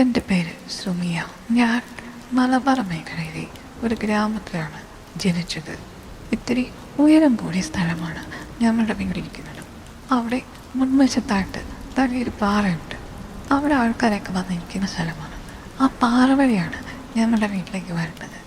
എൻ്റെ പേര് സുമിയ. ഞാൻ മലബാർ മേഖലയിലെ ഒരു ഗ്രാമത്തിലാണ് ജനിച്ചത്. ഇത്തിരി ഉയരം കൂടിയ സ്ഥലമാണ് ഞങ്ങളുടെ വീടിരിക്കുന്നത്. അവിടെ മുൻവശത്തായിട്ട് തനിയൊരു പാറയുണ്ട്. അവിടെ ആൾക്കാരൊക്കെ വന്നിരിക്കുന്ന സ്ഥലമാണ്. ആ പാറ വഴിയാണ് ഞങ്ങളുടെ വീട്ടിലേക്ക് വരുന്നത്.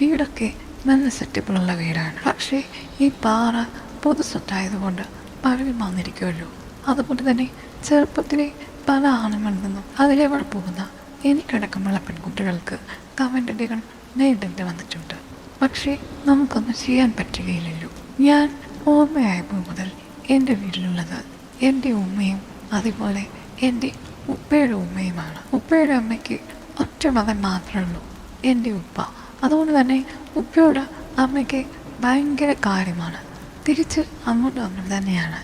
വീടൊക്കെ നല്ല സെറ്റപ്പിലുള്ള വീടാണ്. പക്ഷേ ഈ പാറ പൊതു സ്വത്തായതുകൊണ്ട് പഴവി വന്നിരിക്കുമല്ലോ. അതുകൊണ്ട് തന്നെ ചെറുപ്പത്തിലെ പല ആണുങ്ങളിൽ നിന്നും അതിലെവിടെ പോകുന്ന എനിക്കടക്കമുള്ള പെൺകുട്ടികൾക്ക് കമൻറ്റുകൾ നേരിടേണ്ടി വന്നിട്ടുണ്ട്. പക്ഷേ നമുക്കൊന്നും ചെയ്യാൻ പറ്റുകയില്ലല്ലോ. ഞാൻ ഓർമ്മയായപ്പോൾ മുതൽ എൻ്റെ വീട്ടിലുള്ളത് എൻ്റെ ഉമ്മയും അതുപോലെ എൻ്റെ ഉപ്പയുടെ ഉമ്മയുമാണ്. ഉപ്പയുടെ അമ്മയ്ക്ക് ഒറ്റ മകൻ മാത്രമേ ഉള്ളൂ, എൻ്റെ ഉപ്പ. അതുകൊണ്ട് തന്നെ ഉപ്പയോട് അമ്മയ്ക്ക് ഭയങ്കര കാര്യമാണ്. തിരിച്ച് അങ്ങോട്ടും അങ്ങനെ തന്നെയാണ്.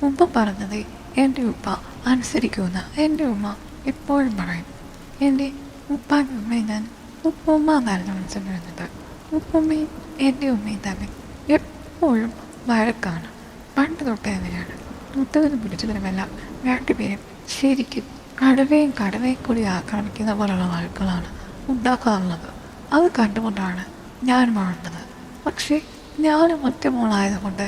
ഉപ്പ പറഞ്ഞത് എൻ്റെ ഉപ്പ അനുസരിക്കുമെന്ന് എൻ്റെ ഉമ്മ എപ്പോഴും പറയും. എൻ്റെ ഉപ്പാൻ്റെ ഉമ്മയും ഞാൻ ഉപ്പുമ്മ എന്നായിരുന്നു വിളിച്ചുകൊണ്ടിരുന്നത്. ഉപ്പുമ്മയും എൻ്റെ ഉമ്മയും തമ്മിൽ എപ്പോഴും വഴക്കാണ്. പണ്ട് തൊട്ടേ തന്നെയാണ്. മുത്തതിനും പിടിച്ചതിനുമെല്ലാം രണ്ടുപേരും ശരിക്കും കടവയും കൂടി ആക്രമിക്കുന്ന പോലുള്ള വഴക്കുകളാണ് ഉണ്ടാക്കാറുള്ളത്. അത് കണ്ടുകൊണ്ടാണ് ഞാൻ വളർന്നത്. പക്ഷേ ഞാനും ഒറ്റ മോളായതുകൊണ്ട്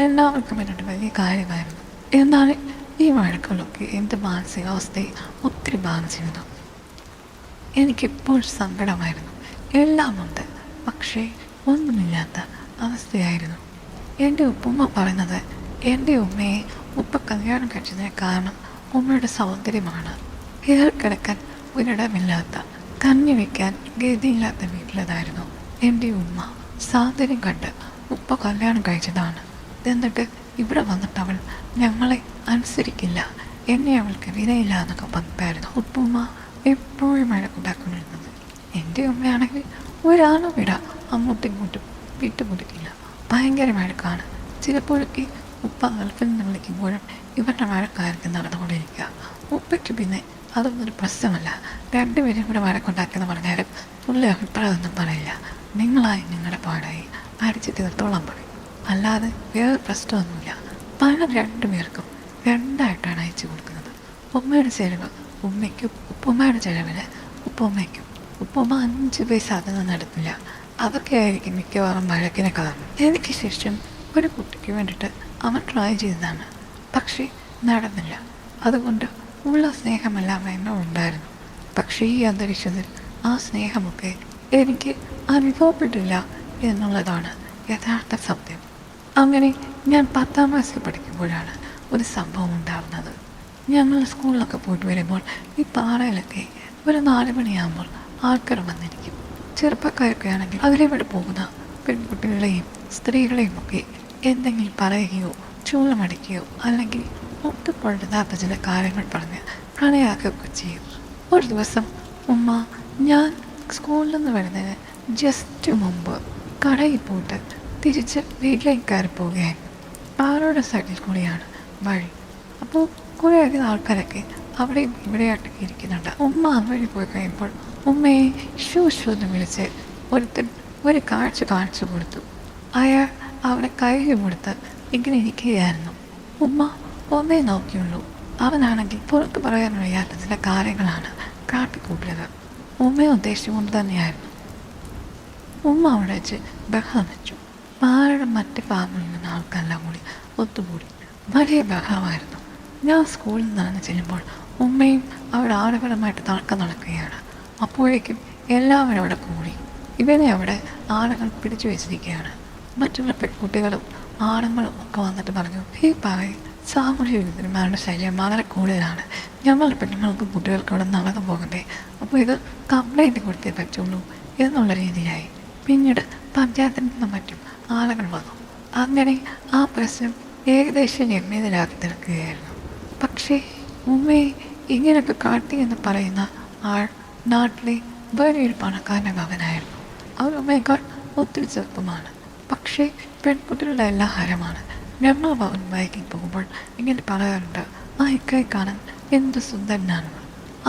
എല്ലാവർക്കും എന്നോട് വലിയ കാര്യമായിരുന്നു. എന്നാൽ ഈ വഴക്കുകളൊക്കെ എൻ്റെ മാനസികാവസ്ഥയെ ഒത്തിരി ബാധിച്ചിരുന്നു. എനിക്കെപ്പോൾ സങ്കടമായിരുന്നു. എല്ലാമുണ്ട്, പക്ഷേ ഒന്നുമില്ലാത്ത അവസ്ഥയായിരുന്നു. എൻ്റെ ഉപ്പുമ്മ പറയുന്നത് എൻ്റെ ഉമ്മയെ ഉപ്പ കല്യാണം കഴിച്ചതിന് കാരണം ഉമ്മയുടെ സൗന്ദര്യമാണ്. കിടക്കാൻ ഒരിടമില്ലാത്ത, കഞ്ഞി വയ്ക്കാൻ ഗതിയില്ലാത്ത വീട്ടിലതായിരുന്നു എൻ്റെ ഉമ്മ. സൗന്ദര്യം കണ്ട് ഉപ്പ കല്യാണം കഴിച്ചതാണ്. എന്നിട്ട് ഇവിടെ വന്നിട്ട് അവൾ ഞങ്ങളെ അനുസരിക്കില്ല, എന്നെ അവൾക്ക് വിലയില്ല എന്നൊക്കെ പറഞ്ഞായിരുന്നു ഉപ്പുമ്മ എപ്പോഴും വഴക്കുണ്ടാക്കൊണ്ടിരുന്നത്. എൻ്റെ ഉമ്മയാണെങ്കിൽ ഒരാളും വിടാം അങ്ങോട്ടും ഇങ്ങോട്ടും വിട്ടുപിടിക്കില്ല. ഭയങ്കര വഴക്കാണ്. ചിലപ്പോഴൊക്കെ ഉപ്പ ഗൾഫിൽ നിന്ന് വിളിക്കുമ്പോഴും ഇവരുടെ വഴക്കാർക്ക് നടന്നുകൊണ്ടിരിക്കുക. ഉപ്പയ്ക്ക് പിന്നെ അതൊന്നൊരു പ്രശ്നമല്ല. രണ്ടുപേരും കൂടെ വഴക്കുണ്ടാക്കിയെന്ന് പറഞ്ഞാലും പുള്ളി അഭിപ്രായമൊന്നും പറയില്ല. നിങ്ങളായി നിങ്ങളുടെ പാടായി അടിച്ച് തീർത്തോളം പറയും. അല്ലാതെ വേറെ പ്രശ്നമൊന്നുമില്ല. പണം രണ്ടുപേർക്കും രണ്ടായിട്ടാണ് അയച്ചു കൊടുക്കുന്നത്. ഉമ്മയുടെ ചിലവ് ഉമ്മയ്ക്കും ഉപ്പുമ്മയുടെ ചിലവിന് ഉപ്പുമ്മയ്ക്കും. ഉപ്പുമ്മ 5 പൈസ അതൊന്നും നടത്തില്ല. അതൊക്കെ ആയിരിക്കും മിക്കവാറും വഴക്കിനെ കാരണം. എനിക്ക് ശേഷം ഒരു കുട്ടിക്ക് വേണ്ടിയിട്ട് അവൻ ട്രൈ ചെയ്തതാണ്, പക്ഷേ നടന്നില്ല. അതുകൊണ്ട് ഉള്ള സ്നേഹമെല്ലാം എന്നോടുണ്ടായിരുന്നു. പക്ഷേ ഈ അന്തരീക്ഷത്തിൽ ആ സ്നേഹമൊക്കെ എനിക്ക് അനുഭവപ്പെട്ടില്ല എന്നുള്ളതാണ് യഥാർത്ഥ സത്യം. അങ്ങനെ ഞാൻ 10ാം ക്ലാസ്സിൽ പഠിക്കുമ്പോഴാണ് ഒരു സംഭവം ഉണ്ടാകുന്നത്. ഞങ്ങൾ സ്കൂളിലൊക്കെ പോയിട്ട് വരുമ്പോൾ ഈ പാറയിലൊക്കെ ഒരു 4 മണിയാകുമ്പോൾ ആൾക്കാർ വന്നിരിക്കും. ചെറുപ്പക്കാരൊക്കെ ആണെങ്കിൽ അതിലെവിടെ പോകുന്ന പെൺകുട്ടികളെയും സ്ത്രീകളെയും ഒക്കെ എന്തെങ്കിലും പറയുകയോ ചൂളമടിക്കുകയോ അല്ലെങ്കിൽ ഒത്തുകൊള്ളുന്നാത്ത ചില കാര്യങ്ങൾ പറഞ്ഞ് കളിയാക്കുകയൊക്കെ ചെയ്യും. ഒരു ദിവസം ഉമ്മ ഞാൻ സ്കൂളിൽ നിന്ന് വരുന്നതിന് ജസ്റ്റ് മുമ്പ് കടയിൽ പോയിട്ട് തിരിച്ച് വീട്ടിലേക്ക് കയറി പോവുകയായിരുന്നു. പാറയുടെ സൈഡിൽ കൂടിയാണ് വഴി. അപ്പോൾ കുറേയധികം ആൾക്കാരൊക്കെ അവിടെയും ഇവിടെയായിട്ടൊക്കെ ഇരിക്കുന്നുണ്ട്. ഉമ്മ വഴി പോയി കഴിയുമ്പോൾ ഉമ്മയെ ഷൂ എന്ന് വിളിച്ച് ഒരുത്തൻ ഒരു കാഴ്ച കാണിച്ചു കൊടുത്തു. അയാൾ അവിടെ കൈ കൊടുത്ത് ഇങ്ങനെ ഇരിക്കുകയായിരുന്നു. ഉമ്മ ഒന്നേ നോക്കിയുള്ളൂ. അവനാണെങ്കിൽ പുറത്ത് പറയാൻ വയ്യാത്ത ചില കാര്യങ്ങളാണ് കാട്ടിക്കൂട്ടിയത്. ഉമ്മയെ ഉദ്ദേശിച്ചുകൊണ്ട് തന്നെയായിരുന്നു. ഉമ്മ അവിടെ വെച്ച് ബഹളം വെച്ചു. പാറയുടെ മറ്റ് ഭാഗങ്ങളിൽ നിന്ന് ആൾക്കാരെല്ലാം കൂടി ഒത്തുകൂടി വലിയ ബഹളമായിരുന്നു. ഞാൻ സ്കൂളിൽ നിന്നാണ് ചെല്ലുമ്പോൾ ഉമ്മയും അവിടെ ആളുകളുമായിട്ട് തർക്കം നടക്കുകയാണ്. അപ്പോഴേക്കും എല്ലാവരും അവിടെ കൂടി. ഇവനെ അവിടെ ആളുകൾ പിടിച്ചു വെച്ചിരിക്കുകയാണ്. മറ്റുള്ള പെൺകുട്ടികളും ആണുങ്ങളും ഒക്കെ വന്നിട്ട് പറഞ്ഞു, ഈ പാവയിൽ സാമൂഹ്യ വിരുദ്ധന്മാരുടെ ശല്യം വളരെ കൂടുതലാണ്. ഞങ്ങൾ പെണ്ണുങ്ങൾക്കും കുട്ടികൾക്കും അവിടെ നടന്നു പോകണ്ടേ, അപ്പോൾ ഇത് കംപ്ലൈൻറ്റ് കൊടുത്തേ പറ്റുള്ളൂ എന്നുള്ള രീതിയായി. പിന്നീട് പഞ്ചായത്തിൽ നിന്നും മറ്റും ആളുകൾ വന്നു. അങ്ങനെ ആ പ്രശ്നം ഏകദേശം നിർമ്മിതരാക്കി തീർക്കുകയായിരുന്നു. പക്ഷേ ഉമ്മയെ ഇങ്ങനെയൊക്കെ കാട്ടി എന്ന് പറയുന്ന ആൾ നാട്ടിലെ വലിയൊരു പണക്കാരൻ്റെ മകനായിരുന്നു. അവർ ഉമ്മയേക്കാൾ ഒത്തിരി ചെറുപ്പമാണ്. പക്ഷേ പെൺകുട്ടികളുടെ എല്ലാ ഹരമാണ്. ഞങ്ങൾ ഭവൻ ബൈക്കിൽ പോകുമ്പോൾ ഇങ്ങനെ പറയാറുണ്ട്, ആ ഇക്കായി കാണാൻ എന്ത് സുന്ദരനാണെന്ന്.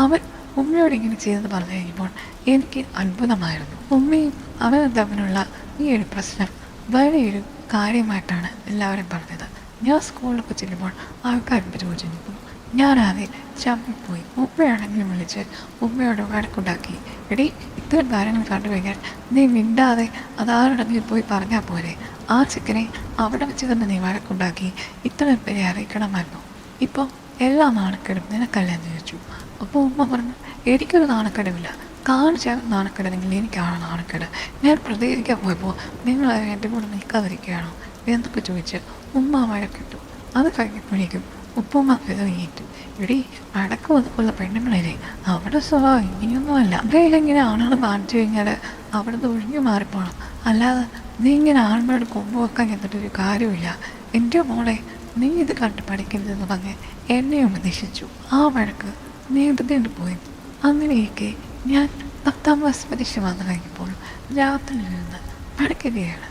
അവൻ ഉമ്മയോട് ഇങ്ങനെ ചെയ്തെന്ന് പറഞ്ഞു കഴിയുമ്പോൾ എനിക്ക് അത്ഭുതമായിരുന്നു. ഉമ്മയും അവനും തമ്മിലുള്ള ഈ ഒരു പ്രശ്നം വലിയൊരു കാര്യമായിട്ടാണ് എല്ലാവരും പറഞ്ഞത്. ഞാൻ സ്കൂളിലൊക്കെ ചെല്ലുമ്പോൾ ആൾക്കാർ ചോദിച്ചിരിക്കും, ഞാനാകെ ചമ്മിപ്പോയി. ഉമ്മയാണെങ്കിലും വിളിച്ച് ഉമ്മയോട് വഴക്കുണ്ടാക്കി. എടി, ഇത്തരം കാര്യങ്ങൾ കണ്ടുകഴിഞ്ഞാൽ നീ മിണ്ടാതെ അതാരുടെങ്കിലും പോയി പറഞ്ഞാൽ പോരെ? ആ ചെക്കനെ അവിടെ വെച്ച് തന്നെ നീ വഴക്കുണ്ടാക്കി ഇത്രയും പേരെ അറിയിക്കണമായിരുന്നു. ഇപ്പോൾ എല്ലാ നാണക്കേടും നിനക്കല്ലെന്ന് ചോദിച്ചു. അപ്പോൾ ഉമ്മ പറഞ്ഞു, എനിക്കൊരു നാണക്കേടുമില്ല, കാണിച്ചാൽ നാണക്കേടെങ്കിൽ എനിക്കാണ് നാണക്കേട്. ഞാൻ പ്രതികരിക്കാൻ പോയപ്പോൾ നിങ്ങൾ എൻ്റെ കൂടെ നിൽക്കാതിരിക്കുകയാണോ എന്നൊക്കെ ചോദിച്ച് ഉമ്മ വഴക്കിട്ടു. അത് കഴിഞ്ഞപ്പോഴേക്കും ഉപ്പുമ്മ വിതറിയിട്ടു. എടി, അടക്കം അതുപോലെ പെണ്ണുങ്ങളില്ലേ, അവിടെ സ്വഭാവം ഇങ്ങനെയൊന്നുമല്ല. അവിടെ ഇങ്ങനെ ആണുങ്ങൾ കാണിച്ചു കഴിഞ്ഞാൽ അവിടുന്ന് ഒഴിഞ്ഞു മാറിപ്പോണം, അല്ലാതെ നീ ഇങ്ങനെ ആൺമയോട് കൊമ്പ് വെക്കാൻ എന്നിട്ടൊരു കാര്യമില്ല. എൻ്റെ മോളെ, നീ ഇത് കണ്ട് പഠിക്കരുതെന്ന് പറഞ്ഞ് എന്നെ ഉപദേശിച്ചു. ആ വഴക്ക് നീണ്ടുകൊണ്ട് പോയി. അങ്ങനെയൊക്കെ ഞാൻ 10ാം ക്ലാസ് പരീക്ഷ വന്നു കഴിഞ്ഞപ്പോൾ രാത്രി നിന്ന് പഠിക്കുകയാണ്.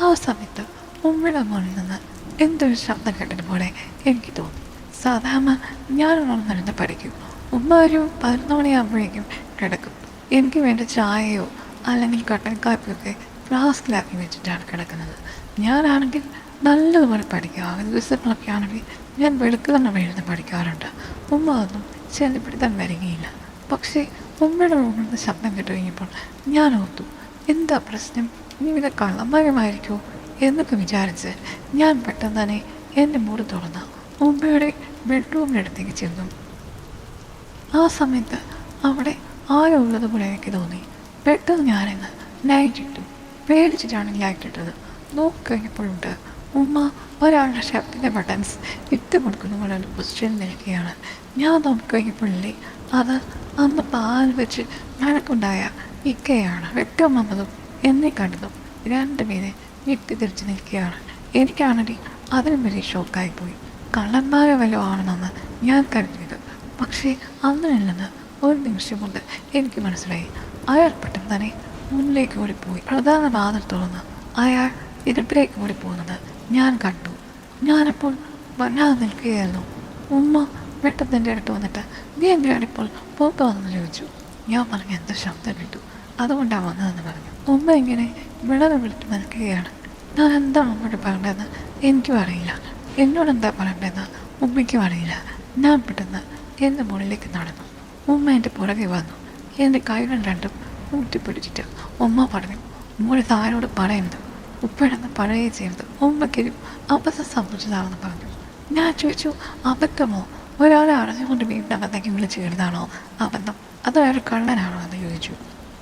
ആ സമയത്ത് ഉമ്മയുടെ മുകളിൽ നിന്ന് എന്തൊരു ശബ്ദം കേട്ടതുപോലെ എനിക്ക് തോന്നി. സാധാരണ ഞാൻ ഉണർന്നിരുന്ന് പഠിക്കും. ഉമ്മ ഒരു 11 മണിയാകുമ്പോഴേക്കും കിടക്കും. എനിക്ക് വേണ്ട ചായയോ അല്ലെങ്കിൽ കട്ടൻ കാപ്പിയൊക്കെ ഫ്ലാസ്കിലാക്കി വെച്ചിട്ടാണ് കിടക്കുന്നത്. ഞാനാണെങ്കിൽ നല്ലതുപോലെ പഠിക്കുക. ദിവസങ്ങളൊക്കെ ആണെങ്കിൽ ഞാൻ വെളുക്കുന്ന എഴുതി പഠിക്കാറുണ്ട്. ഉമ്മ ഒന്നും ശല്യപ്പെടുത്താൻ വരികയില്ല. പക്ഷേ ഉമ്മയുടെ മുകളിൽ നിന്ന് ശബ്ദം കേട്ട് കഴിഞ്ഞപ്പോൾ ഞാൻ ഓർത്തു, എന്താ പ്രശ്നം, ഇനി ഇത് കള്ളന്മാരുമായിരിക്കുമോ എന്നൊക്കെ വിചാരിച്ച് ഞാൻ പെട്ടെന്ന് തന്നെ എൻ്റെ മുറി തുറന്ന് ഉമ്മയുടെ ബെഡ്റൂമിനടുത്തേക്ക് ചെന്നു. ആ സമയത്ത് അവിടെ ആരോ ഉള്ളതുപോലെ എനിക്ക് തോന്നി. പെട്ടെന്ന് ഞാനിന്ന് ലൈറ്റ് ഇട്ടു. പേടിച്ചിട്ടാണ് ലൈറ്റ് ഇട്ടത്. നോക്കിക്കഴിഞ്ഞപ്പോഴുണ്ട് ഉമ്മ ഒരാളുടെ ഷർട്ടിൻ്റെ ബട്ടൺസ് ഇട്ട് കൊടുക്കുന്ന പോലെ ഒരു പൊസിഷനിൽ നിൽക്കുകയാണ്. ഞാൻ നോക്കിക്കഴിഞ്ഞപ്പോഴേ അത് അന്ന് പാൽ വെച്ച് വഴക്കുണ്ടായ ഇക്കയാണ്. വെട്ടം വന്നതും എന്നെ കണ്ടതും രണ്ടുപേരെ ഞെട്ടിത്തിരിച്ച് നിൽക്കുകയാണ്. എനിക്കാണെങ്കിൽ അതിനും വലിയ ഷോക്കായിപ്പോയി. കള്ളന്മാരെ വല്ലതും ആണെന്നാണ് ഞാൻ കരുതിയത്. പക്ഷേ അങ്ങനെയല്ലെന്ന് ഒരു നിമിഷം കൊണ്ട് എനിക്ക് മനസ്സിലായി. അയാൾ പെട്ടെന്ന് തന്നെ മുന്നിലേക്ക് ഓടിപ്പോയി. പ്രധാന വാതിൽ തുറന്ന് അയാൾ ഇരട്ടിലേക്ക് ഓടിപ്പോകുന്നത് ഞാൻ കണ്ടു. ഞാനപ്പോൾ വല്ലാതെ നിൽക്കുകയായിരുന്നു. ഉമ്മ പെട്ടെന്ന് എൻ്റെ അടുത്ത് വന്നിട്ട്, നീ എന്തിനാണിപ്പോൾ പുറത്ത് വന്നെന്ന് ചോദിച്ചു. ഞാൻ പറഞ്ഞു, എന്താ ശബ്ദം കിട്ടു, അതുകൊണ്ടാണ് വന്നതെന്ന് പറഞ്ഞു. ഉമ്മ ഇങ്ങനെ വിളവ് വിളിച്ച് നിൽക്കുകയാണ്. ഞാൻ എന്താണ് ഉമ്മയോട് പറയേണ്ടതെന്ന് എനിക്കും അറിയില്ല, എന്നോട് എന്താ പറയേണ്ടതെന്ന് ഉമ്മയ്ക്കും അറിയില്ല. ഞാൻ പെട്ടെന്ന് എൻ്റെ മുകളിലേക്ക് നടന്നു. ഉമ്മ എൻ്റെ പുറകെ വന്നു. എൻ്റെ കൈകൾ രണ്ടും ഊട്ടിപ്പിടിച്ചിട്ട് ഉമ്മ പറഞ്ഞു, മോൾ താരോട് പറയുന്നത് ഉപ്പഴെന്ന് പറയുകയും ചെയ്യുന്നത് ഉമ്മയ്ക്കൊരു അബദ്ധം സംഭവിച്ചതാണെന്ന് പറഞ്ഞു. ഞാൻ ചോദിച്ചു, അബദ്ധമോ? ഒരാളെ അറിഞ്ഞുകൊണ്ട് വീണ്ടും അബദ്ധം വിളിച്ചു കരുതാണോ അബദ്ധം? അതോ അയാൾ കള്ളനാണോ എന്ന് ചോദിച്ചു.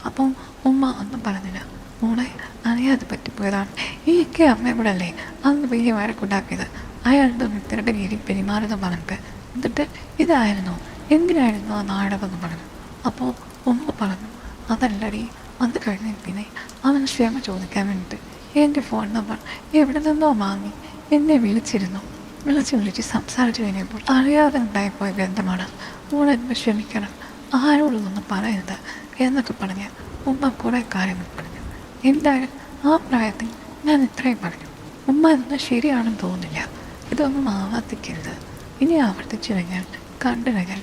അപ്പം ഉമ്മ ഒന്നും പറഞ്ഞില്ല. മോളെ, അറിയാതെ പറ്റിപ്പോയതാണ്. ഈക്കെ അമ്മയോടല്ലേ അന്ന് വലിയ വഴക്കുണ്ടാക്കിയത്. അയാളുടെ ഇത്തരത്തെ രീതി പെരുമാറുന്നത് പറഞ്ഞിട്ട് എന്നിട്ട് ഇതായിരുന്നു, എന്തിനായിരുന്നു ആ നാടകമെന്ന് പറഞ്ഞു. അപ്പോൾ ഉമ്മ പറഞ്ഞു, അതല്ലടി, അത് കഴിഞ്ഞ പിന്നെ അവൻ ക്ഷമ ചോദിക്കാൻ വേണ്ടിയിട്ട് എൻ്റെ ഫോൺ നമ്പർ എവിടെ നിന്നോ വാങ്ങി എന്നെ വിളിച്ച് സംസാരിച്ചു കഴിഞ്ഞപ്പോൾ അറിയാതെ ഉണ്ടായിപ്പോയ ബന്ധമാണ്. മോളെന്നെ ക്ഷമിക്കണം, ആരോടൊന്നും പറയരുത് എന്നൊക്കെ പറഞ്ഞ് ഉമ്മ കുറേ കാര്യങ്ങൾ പറഞ്ഞു. എന്തായാലും ആ പ്രായത്തിൽ ഞാൻ ഇത്രയും പറഞ്ഞു. ഉമ്മ ഇതൊന്നും ശരിയാണെന്ന് തോന്നുന്നില്ല, ഇതൊന്നും ആവർത്തിക്കരുത്. ഇനി ആവർത്തിച്ചു കഴിഞ്ഞാൽ കണ്ടു കഴിഞ്ഞാൽ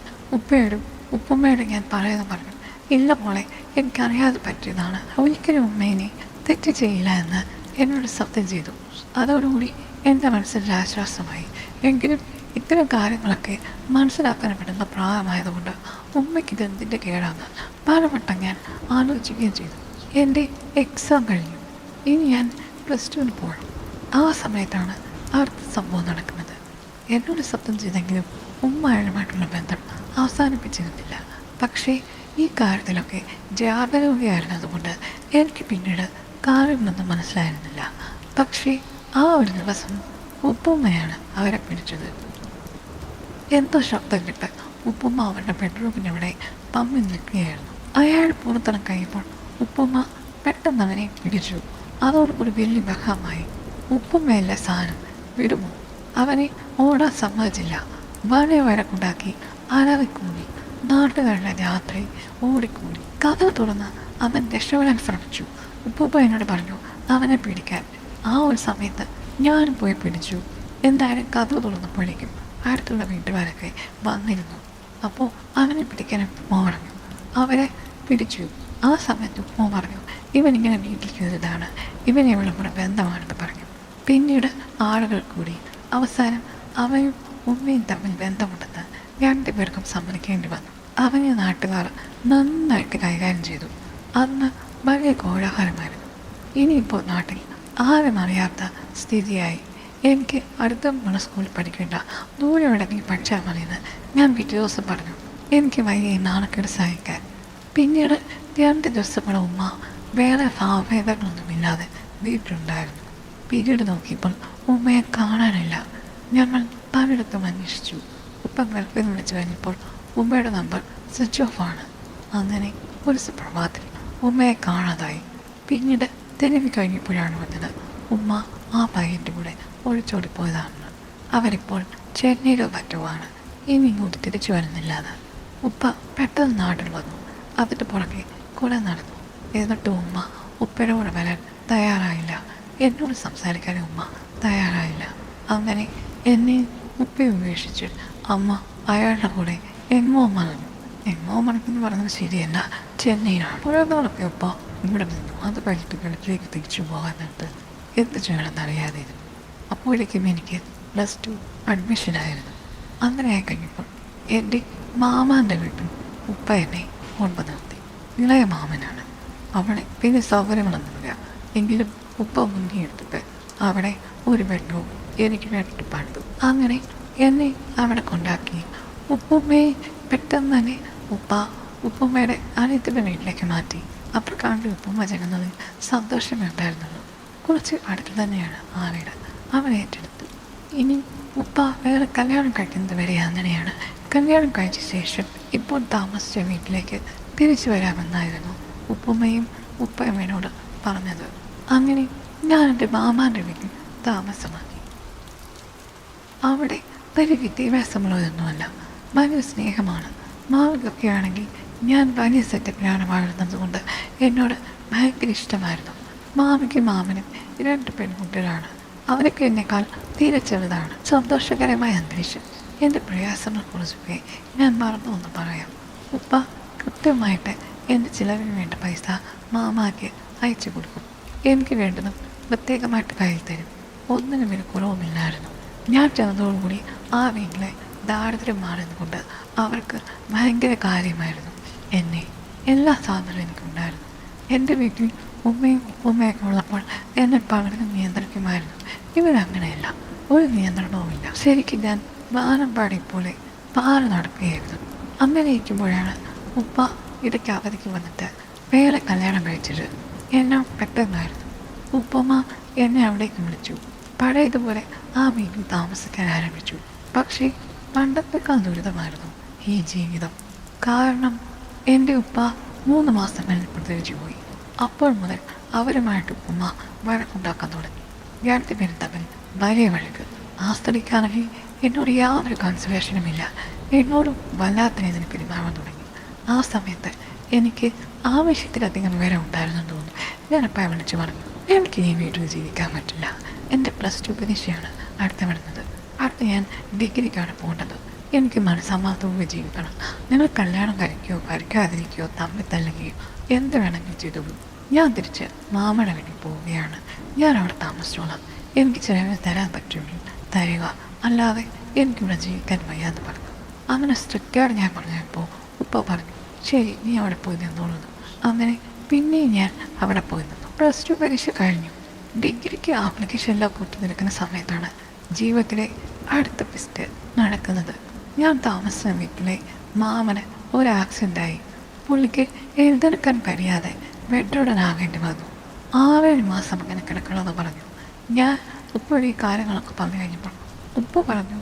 ഉപ്പുമ്മയോടും ഞാൻ പറയുന്നു പറഞ്ഞു. ഇല്ല മോളെ, എനിക്കറിയാതെ പറ്റിയതാണ്, ഒരിക്കലും ഉമ്മേനെ തെറ്റ് ചെയ്യില്ല എന്ന് എന്നോട് സത്യം ചെയ്തു. അതോടുകൂടി എൻ്റെ മനസ്സിൽ ആശ്വാസമായി. എങ്കിലും ഇത്തരം കാര്യങ്ങളൊക്കെ മനസ്സിലാക്കാൻ പറ്റുന്ന പ്രായമായതുകൊണ്ട് ഉമ്മയ്ക്ക് ഇതെന്തിൻ്റെ കേടാന്ന് പലവട്ടം ഞാൻ ആലോചിക്കുകയും ചെയ്തു. എൻ്റെ എക്സാം കഴിഞ്ഞു. ഇനി ഞാൻ +2 പോകണം. ആ സമയത്താണ് അടുത്ത സംഭവം നടക്കുന്നത്. എന്നോട് സത്യം ചെയ്തെങ്കിലും ഉമ്മയുമായിട്ടുള്ള ബന്ധം അവസാനിപ്പിച്ചിരുന്നില്ല. പക്ഷേ ഈ കാര്യത്തിലൊക്കെ ജാഗരൂകയായിരുന്നതുകൊണ്ട് എനിക്ക് പിന്നീട് കാര്യങ്ങളൊന്നും മനസ്സിലായിരുന്നില്ല. പക്ഷേ ആ ഒരു ദിവസം ഉപ്പുമ്മയാണ് അവരെ പിടിച്ചത്. എന്തോ ശബ്ദം കിട്ട് ഉപ്പുമ്മ അവരുടെ ബെഡ്റൂമിനവിടെ പമ്മി നിൽക്കുകയായിരുന്നു. അയാൾ പുറത്തിറങ്ങി കഴിയുമ്പോൾ ഉപ്പുമ്മ പെട്ടെന്ന് അവനെ പിടിച്ചു. അതോടുകൂടി വലിയ ബഹളമായി. ഉപ്പുമ്മയല്ല സാധനം, വിടുമോ? അവനെ ഓടാൻ സമ്മതിച്ചില്ല. വളരെ വഴക്കുണ്ടാക്കി അലറിക്കൂടി. നാട്ടുകാരുടെ രാത്രി ഓടിക്കൂടി. കഥ തുറന്ന് അവൻ രക്ഷപ്പെടാൻ ശ്രമിച്ചു. ഉപ്പുപ്പ എന്നോട് പറഞ്ഞു അവനെ പിടിക്കാൻ. ആ ഒരു സമയത്ത് ഞാനും പോയി പിടിച്ചു. എന്തായാലും കഥ തുറന്നപ്പോഴേക്കും അടുത്തുള്ള വീട്ടുകാരൊക്കെ വന്നിരുന്നു. അപ്പോൾ അവനെ പിടിക്കാൻ ഉപ്പ പറഞ്ഞു. അവരെ പിടിച്ചു. ആ സമയത്ത് ഉപ്പ പറഞ്ഞു, ഇവനിങ്ങനെ വീട്ടിൽ കയറിയതാണ്, ഇവൻ ഇവളും കൂടെ ബന്ധമാണെന്ന് പറഞ്ഞു. പിന്നീട് ആളുകൾ കൂടി. അവസാനം അവയും ഉമ്മയും തമ്മിൽ ബന്ധമുണ്ടെന്ന് രണ്ടുപേർക്കും സമ്മതിക്കേണ്ടി വന്നു. അവനെ നാട്ടുകാർ നന്നായിട്ട് കൈകാര്യം ചെയ്തു. അന്ന് വലിയ കോലാഹലമായിരുന്നു. ഇനിയിപ്പോൾ നാട്ടിൽ ആരും അറിയാത്ത സ്ഥിതിയായി. എനിക്ക് അടുത്ത സ്കൂളിൽ പഠിക്കേണ്ട, ദൂരെ എവിടെയെങ്കിലും പഠിച്ചാൽ മതിയെന്ന് ഞാൻ പിറ്റേ ദിവസം പറഞ്ഞു. എനിക്ക് വയ്യ നാണക്കേട് സഹിക്കാൻ. പിന്നീട് 2 ദിവസമുള്ള ഉമ്മ വേറെ ഭാവഭേദങ്ങളൊന്നുമില്ലാതെ വീട്ടിലുണ്ടായിരുന്നു. പിന്നീട് നോക്കിയപ്പോൾ ഉമ്മയെ കാണാനില്ല. ഞങ്ങൾ പലയിടത്തും അന്വേഷിച്ചു. ഉപ്പ ഗൾഫിൽ നിന്ന് വിളിച്ചു കഴിഞ്ഞപ്പോൾ ഉമ്മയുടെ നമ്പർ സ്വിച്ച് ഓഫ് ആണ്. അങ്ങനെ ഒരു സുപ്രഭാതത്തിൽ ഉമ്മയെ കാണാതായി. പിന്നീട് തെരുവ് കഴിഞ്ഞപ്പോഴാണ് വന്നത് ഉമ്മ ആ പയ്യൻ്റെ കൂടെ ഒളിച്ചോടിപ്പോയതാണെന്ന്. അവരിപ്പോൾ ചെന്നൈയിലോ മറ്റുമാണ്. ഇനി ഇങ്ങോട്ട് തിരിച്ചു വരുന്നില്ലാതെ. ഉപ്പ പെട്ടെന്ന് നാട്ടിൽ വന്നു. അതിൻ്റെ പുറകെ കുറെ നടന്നു. എന്നിട്ടും ഉമ്മ ഉപ്പയുടെ കൂടെ വരാൻ തയ്യാറായില്ല. എന്നോട് സംസാരിക്കാൻ ഉമ്മ തയ്യാറായില്ല. അങ്ങനെ എന്നെ ഉപ്പയെ ഉപേക്ഷിച്ച് അമ്മ അയാളുടെ കൂടെ എങ്ങോ മണക്കെന്ന് പറഞ്ഞത് ശരിയല്ല, ചെന്നൈയിലാണ്. പുഴകളൊക്കെ ഉപ്പ ഇവിടെ നിന്നു. അത് കഴിഞ്ഞിട്ട് ഗൾഫിലേക്ക് തിരിച്ചു പോകാനായിട്ട് എന്ത് ചെയ്യണമെന്നറിയാതിരുന്നു. അപ്പോഴേക്കും എനിക്ക് +2 അഡ്മിഷനായിരുന്നു. അങ്ങനെയായി കഴിഞ്ഞപ്പോൾ എൻ്റെ മാമാൻ്റെ വീട്ടിൽ ഉപ്പ എന്നെ കൊണ്ടു നിർത്തി. ഇളയ മാമനാണ്. അവിടെ പിന്നെ സൗകര്യങ്ങളൊന്നുമില്ല. എങ്കിലും ഉപ്പ മുന്നിയെടുത്തിട്ട് അവിടെ ഒരു ബെഡ്റൂം എനിക്ക് വേണ്ടിയിട്ട് പണിതു. അങ്ങനെ എന്നെ അവിടെ കൊണ്ടാക്കി. ഉപ്പുമ്മയെ പെട്ടെന്ന് തന്നെ ഉപ്പുമ്മയുടെ അനിയത്തിൻ്റെ വീട്ടിലേക്ക് മാറ്റി. അപ്പോൾ കണ്ട് ഉപ്പുമ്മ ചെയ്യുന്നതിൽ സന്തോഷമേ ഉണ്ടായിരുന്നുള്ളൂ. കുറച്ച് അടുത്ത് തന്നെയാണ് ആ വീട്. അവൻ ഏറ്റെടുത്തു. ഇനി ഉപ്പ വേറെ കല്യാണം കഴിക്കുന്നത് വരെ അങ്ങനെയാണ്. കല്യാണം കഴിച്ച ശേഷം ഇപ്പോൾ താമസിച്ച വീട്ടിലേക്ക് തിരിച്ചു വരാമെന്നായിരുന്നു ഉപ്പുമ്മയും ഉപ്പയമ്മയോട് പറഞ്ഞത്. അങ്ങനെ ഞാൻ എൻ്റെ മാമാൻ്റെ വീട്ടിൽ താമസമാക്കി. അവിടെ വലിയ വിദ്യാഭ്യാസമുള്ളതൊന്നുമല്ല, വലിയ സ്നേഹമാണ്. മാവിലൊക്കെ ആണെങ്കിൽ ഞാൻ വലിയ സെറ്റപ്പിലാണ് വളർന്നത് കൊണ്ട് എന്നോട് ഭയങ്കര ഇഷ്ടമായിരുന്നു. മാമിക്കും മാമനും 2 പെൺകുട്ടികളാണ്. അവരൊക്കെ എന്നെക്കാൾ തീരെ ചെറുതാണ്. സന്തോഷകരമായ അന്തരീക്ഷം. എൻ്റെ പ്രയാസങ്ങളെക്കുറിച്ചൊക്കെ ഞാൻ മറന്നു എന്ന് പറയാം. ഉപ്പ കൃത്യമായിട്ട് എൻ്റെ ചിലവിന് വേണ്ട പൈസ മാമാക്ക് അയച്ചു കൊടുക്കും. എനിക്ക് വേണ്ടതും പ്രത്യേകമായിട്ട് കയ്യിൽ തരും. ഒന്നിനും ഒരു കുറവുമില്ലായിരുന്നു. ഞാൻ ചെന്നതോടുകൂടി ആ വീട്ടിലെ ദാരിദ്ര്യം മാറുന്നതുകൊണ്ട് അവർക്ക് ഭയങ്കര കാര്യമായിരുന്നു. എല്ലാ സാധനവും എനിക്കുണ്ടായിരുന്നു. എൻ്റെ വീട്ടിൽ ഉമ്മയും ഉപ്പുമ്മയൊക്കെ ഉള്ളപ്പോൾ എന്നെ പലരും നിയന്ത്രിക്കുമായിരുന്നു. ഇവരങ്ങനെയല്ല, ഒരു നിയന്ത്രണവുമില്ല. ശരിക്കും ഞാൻ വാനമ്പാടി പോലെ പാറ നടക്കുകയായിരുന്നു. അങ്ങനെ ഇരിക്കുമ്പോഴാണ് ഉപ്പ ഇടയ്ക്ക് അവധിക്ക് വന്നിട്ട് വേറെ കല്യാണം കഴിച്ചത്. എല്ലാം പെട്ടെന്നായിരുന്നു. ഉപ്പമ്മ എന്നെ അവിടേക്ക് വിളിച്ചു. പഴയതുപോലെ ആ വീട്ടിൽ താമസിക്കാൻ ആരംഭിച്ചു. പക്ഷേ പണ്ടത്തേക്കാൾ ദുരിതമായിരുന്നു ഈ ജീവിതം. കാരണം എൻ്റെ ഉപ്പ 3 മാസം കഴിഞ്ഞപ്പോൾ തിരിച്ചു പോയി. അപ്പോൾ മുതൽ അവരുമായിട്ട് ഉമ്മ വഴക്കുണ്ടാക്കാൻ തുടങ്ങി. 2 പേരും തമ്മിൽ വലിയ വഴക്ക്. ആ സ്ത്രീക്കാണെങ്കിൽ എന്നോട് യാതൊരു കൺസിഡറേഷനുമില്ല. എന്നോടും വല്ലാത്ത രീതിയിൽ പെരുമാറാൻ തുടങ്ങി. ആ സമയത്ത് എനിക്ക് ആവശ്യത്തിലധികം വിവരം ഉണ്ടായിരുന്നെന്ന് തോന്നുന്നു. ഞാനപ്പോൾ വിളിച്ചു പറഞ്ഞു, എനിക്ക് ഈ വീട്ടിൽ ജീവിക്കാൻ പറ്റില്ല. എൻ്റെ +2 പരീക്ഷയാണ് അടുത്ത വരുന്നത്. അടുത്ത് ഞാൻ ഡിഗ്രിക്കാണ് പോകേണ്ടത്. എനിക്ക് മനസ്സമാധാനത്തോടെ ജീവിക്കണം. നിങ്ങൾ കല്യാണം കഴിക്കാതിരിക്കുകയോ തമ്മിൽ തല്ലുകയോ എന്ത് വേണമെങ്കിലും ചെയ്തോളൂ. ഞാൻ തിരിച്ച് മാമയുടെ വീട്ടിൽ പോവുകയാണ്. ഞാൻ അവിടെ താമസിച്ചോളാം. എനിക്ക് ചിലവിന് തരാൻ പറ്റുമെങ്കിൽ തരിക, അല്ലാതെ എനിക്കിവിടെ ജീവിക്കാൻ വയ്യാന്ന് പറഞ്ഞു. അങ്ങനെ സ്ട്രിക്റ്റാണ് ഞാൻ പറഞ്ഞപ്പോൾ ഉപ്പ പറഞ്ഞു, ശരി നീ അവിടെ പോയി നിന്നോളുന്നു. അങ്ങനെ പിന്നെയും ഞാൻ അവിടെ പോയി നിന്നു. +2 പരീക്ഷ കഴിഞ്ഞു. ഡിഗ്രിക്ക് ആപ്ലിക്കേഷനെല്ലാം കൂട്ടി നിൽക്കുന്ന സമയത്താണ് ജീവിതത്തിലെ അടുത്ത ട്വിസ്റ്റ് നടക്കുന്നത്. ഞാൻ താമസിച്ച വീട്ടിലെ മാമന് ഒരു ആക്സിഡൻ്റായി. പുള്ളിക്ക് എഴുതെടുക്കാൻ കഴിയാതെ ബെഡ്റോഡനാകേണ്ടി വന്നു. 6-7 മാസം അങ്ങനെ കിടക്കണമെന്ന് പറഞ്ഞു. ഞാൻ ഉപ്പയുടെ ഈ കാര്യങ്ങളൊക്കെ പറഞ്ഞു കഴിഞ്ഞപ്പോൾ ഉപ്പ പറഞ്ഞു,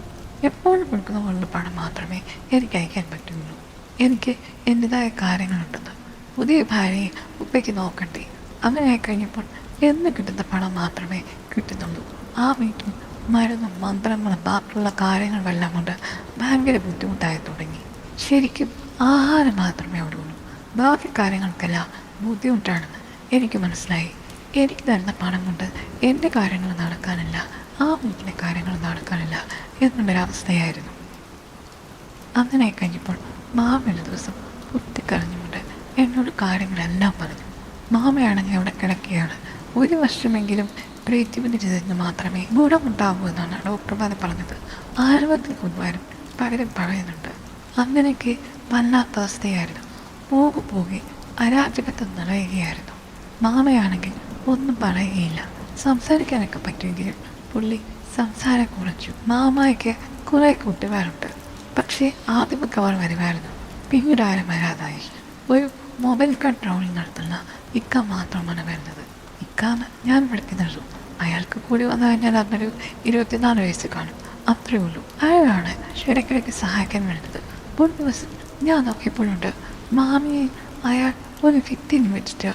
എപ്പോഴും കൊടുക്കുന്ന പോലുള്ള പണം മാത്രമേ എനിക്ക് അയക്കാൻ പറ്റുള്ളൂ. എനിക്ക് എൻ്റെതായ കാര്യങ്ങളുണ്ടെന്ന്. പുതിയ ഭാര്യയെ ഉപ്പയ്ക്ക് നോക്കണ്ടേ. അങ്ങനെ ആയിക്കഴിഞ്ഞപ്പോൾ എന്ന് കിട്ടുന്ന പണം മാത്രമേ കിട്ടുന്നുള്ളൂ. ആ വീട്ടിൽ മരുന്നും മന്ത്രങ്ങളും ബാക്കിയുള്ള കാര്യങ്ങളെല്ലാം കൊണ്ട് ഭയങ്കര ബുദ്ധിമുട്ടായി തുടങ്ങി. ശരിക്കും ആഹാരം മാത്രമേ അവിടെ ഉള്ളൂ. ബാക്കി കാര്യങ്ങൾക്കെല്ലാം ബുദ്ധിമുട്ടാണെന്ന് എനിക്ക് മനസ്സിലായി. എനിക്ക് തരുന്ന പണം കൊണ്ട് എൻ്റെ കാര്യങ്ങൾ നടക്കാനില്ല, ആ വീട്ടിലെ കാര്യങ്ങൾ നടക്കാനില്ല എന്നുള്ളൊരവസ്ഥയായിരുന്നു. അങ്ങനെ കഴിഞ്ഞപ്പോൾ മാമ ഒരു ദിവസം കുത്തിക്കറിഞ്ഞുകൊണ്ട് എന്നോട് കാര്യങ്ങളെല്ലാം പറഞ്ഞു. മാമയാണെങ്കിൽ അവിടെ കിടക്കുകയാണ്. 1 വർഷമെങ്കിലും ട്രീറ്റ്മെൻറ്റ് ചെയ്തതിന് മാത്രമേ ഗുണമുണ്ടാവൂ എന്നാണ് ഡോക്ടർമാർ പറഞ്ഞത്. ആയുർവേദത്തിൽ കൊണ്ടുവരും പലരും പറയുന്നുണ്ട്. അങ്ങനെയൊക്കെ വല്ലാത്ത അവസ്ഥയായിരുന്നു. പോകെ പോകെ അരാജകത്വം നിറയുകയായിരുന്നു. മാമയാണെങ്കിൽ ഒന്നും പറയുകയില്ല. സംസാരിക്കാനൊക്കെ പറ്റുമെങ്കിലും പുള്ളി സംസാരം കുറച്ചു. മാമയ്ക്ക് കുറേ കൂട്ടുകാരുണ്ട്. പക്ഷേ ആദ്യമൊക്കെ അവർ വരുമായിരുന്നു. പിന്നീട് ആരും വരാതായി. ഒരു മൊബൈൽ കൺട്രോളിൽ നടത്തുന്ന ഇക്ക മാത്രമാണ് വരുന്നത്. ഇക്കാന്ന് ഞാൻ വിളിക്കുന്നുള്ളൂ. അയാൾക്ക് കൂടി വന്നു കഴിഞ്ഞാൽ അന്നൊരു 24 വയസ്സ് കാണും, അത്രേ ഉള്ളൂ. അയാളാണ് ഇടയ്ക്കിടയ്ക്ക് സഹായിക്കാൻ വേണ്ടത്. ഒരു ദിവസം ഞാൻ നോക്കിയപ്പോഴുണ്ട് മാമിയെ അയാൾ ഒരു ഭിത്തിയിൽ വെച്ചിട്ട്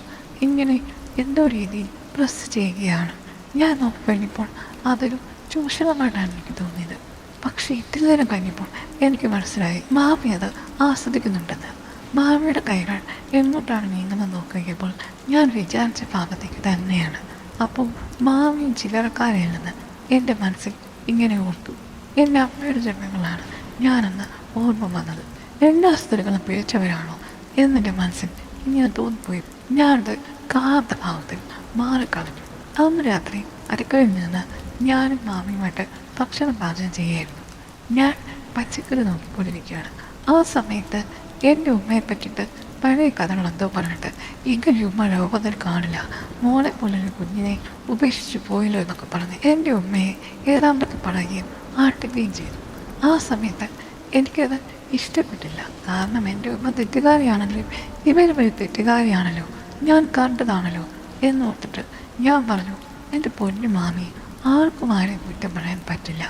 ഇങ്ങനെ എന്തോ രീതിയിൽ പ്രസ് ചെയ്യുകയാണ്. ഞാൻ നോക്കിക്കഴിഞ്ഞപ്പോൾ അതൊരു ചൂഷണമായിട്ടാണ് എനിക്ക് തോന്നിയത്. പക്ഷേ ഇത്തിരി നേരം കഴിഞ്ഞപ്പോൾ എനിക്ക് മനസ്സിലായി മാമി അത് ആസ്വദിക്കുന്നുണ്ടെന്ന്. മാമിയുടെ കൈകൾ എങ്ങോട്ടാണ് നീങ്ങുന്നത് നോക്കിയപ്പോൾ ഞാൻ വിചാരിച്ച ഭാഗത്തേക്ക് തന്നെയാണ്. അപ്പോൾ മാമിയും ചില്ലറക്കാരെയാണെന്ന് എൻ്റെ മനസ്സിൽ ഇങ്ങനെ ഓർത്തു. എൻ്റെ അമ്മയുടെ ജന്മങ്ങളാണ് ഞാനെന്ന് ഓർമ്മ വന്നത്. എല്ലാ സ്ത്രീകളും പിഴച്ചവരാണോ എന്നെൻ്റെ മനസ്സിൽ ഇങ്ങനെ തോന്നിപ്പോയി. ഞാനത് കാണാത്ത ഭാവത്തിൽ മാറിക്കളഞ്ഞു. അന്ന് രാത്രി അടുക്കളയിൽ നിന്ന് ഞാനും മാമിയുമായിട്ട് ഭക്ഷണം പാചകം ചെയ്യായിരുന്നു. ഞാൻ പച്ചക്കറി നോക്കിക്കൊണ്ടിരിക്കുകയാണ്. ആ സമയത്ത് എൻ്റെ ഉമ്മയെ പറ്റിയിട്ട് പഴയ കഥകളെന്തോ പറഞ്ഞിട്ട് ഇങ്ങനെ ഉമ്മ ലോകത്തിൽ കാണില്ല, മോളെ പോലൊരു കുഞ്ഞിനെ ഉപേക്ഷിച്ച് പോയല്ലോ എന്നൊക്കെ പറഞ്ഞ് എൻ്റെ ഉമ്മയെ ഏതാണ്ടൊക്കെ പറയുകയും ആട്ടുകയും ചെയ്തു. ആ സമയത്ത് എനിക്കത് ഇഷ്ടപ്പെട്ടില്ല. കാരണം എൻ്റെ ഉമ്മ തെറ്റുകാരിയാണെങ്കിലും ഇവരും ഒരു തെറ്റുകാരിയാണല്ലോ, ഞാൻ കണ്ടതാണല്ലോ എന്നോർത്തിട്ട് ഞാൻ പറഞ്ഞു, എൻ്റെ പൊന്നു മാമി, ആർക്കും ആരെയും കുറ്റം പറയാൻ പറ്റില്ല.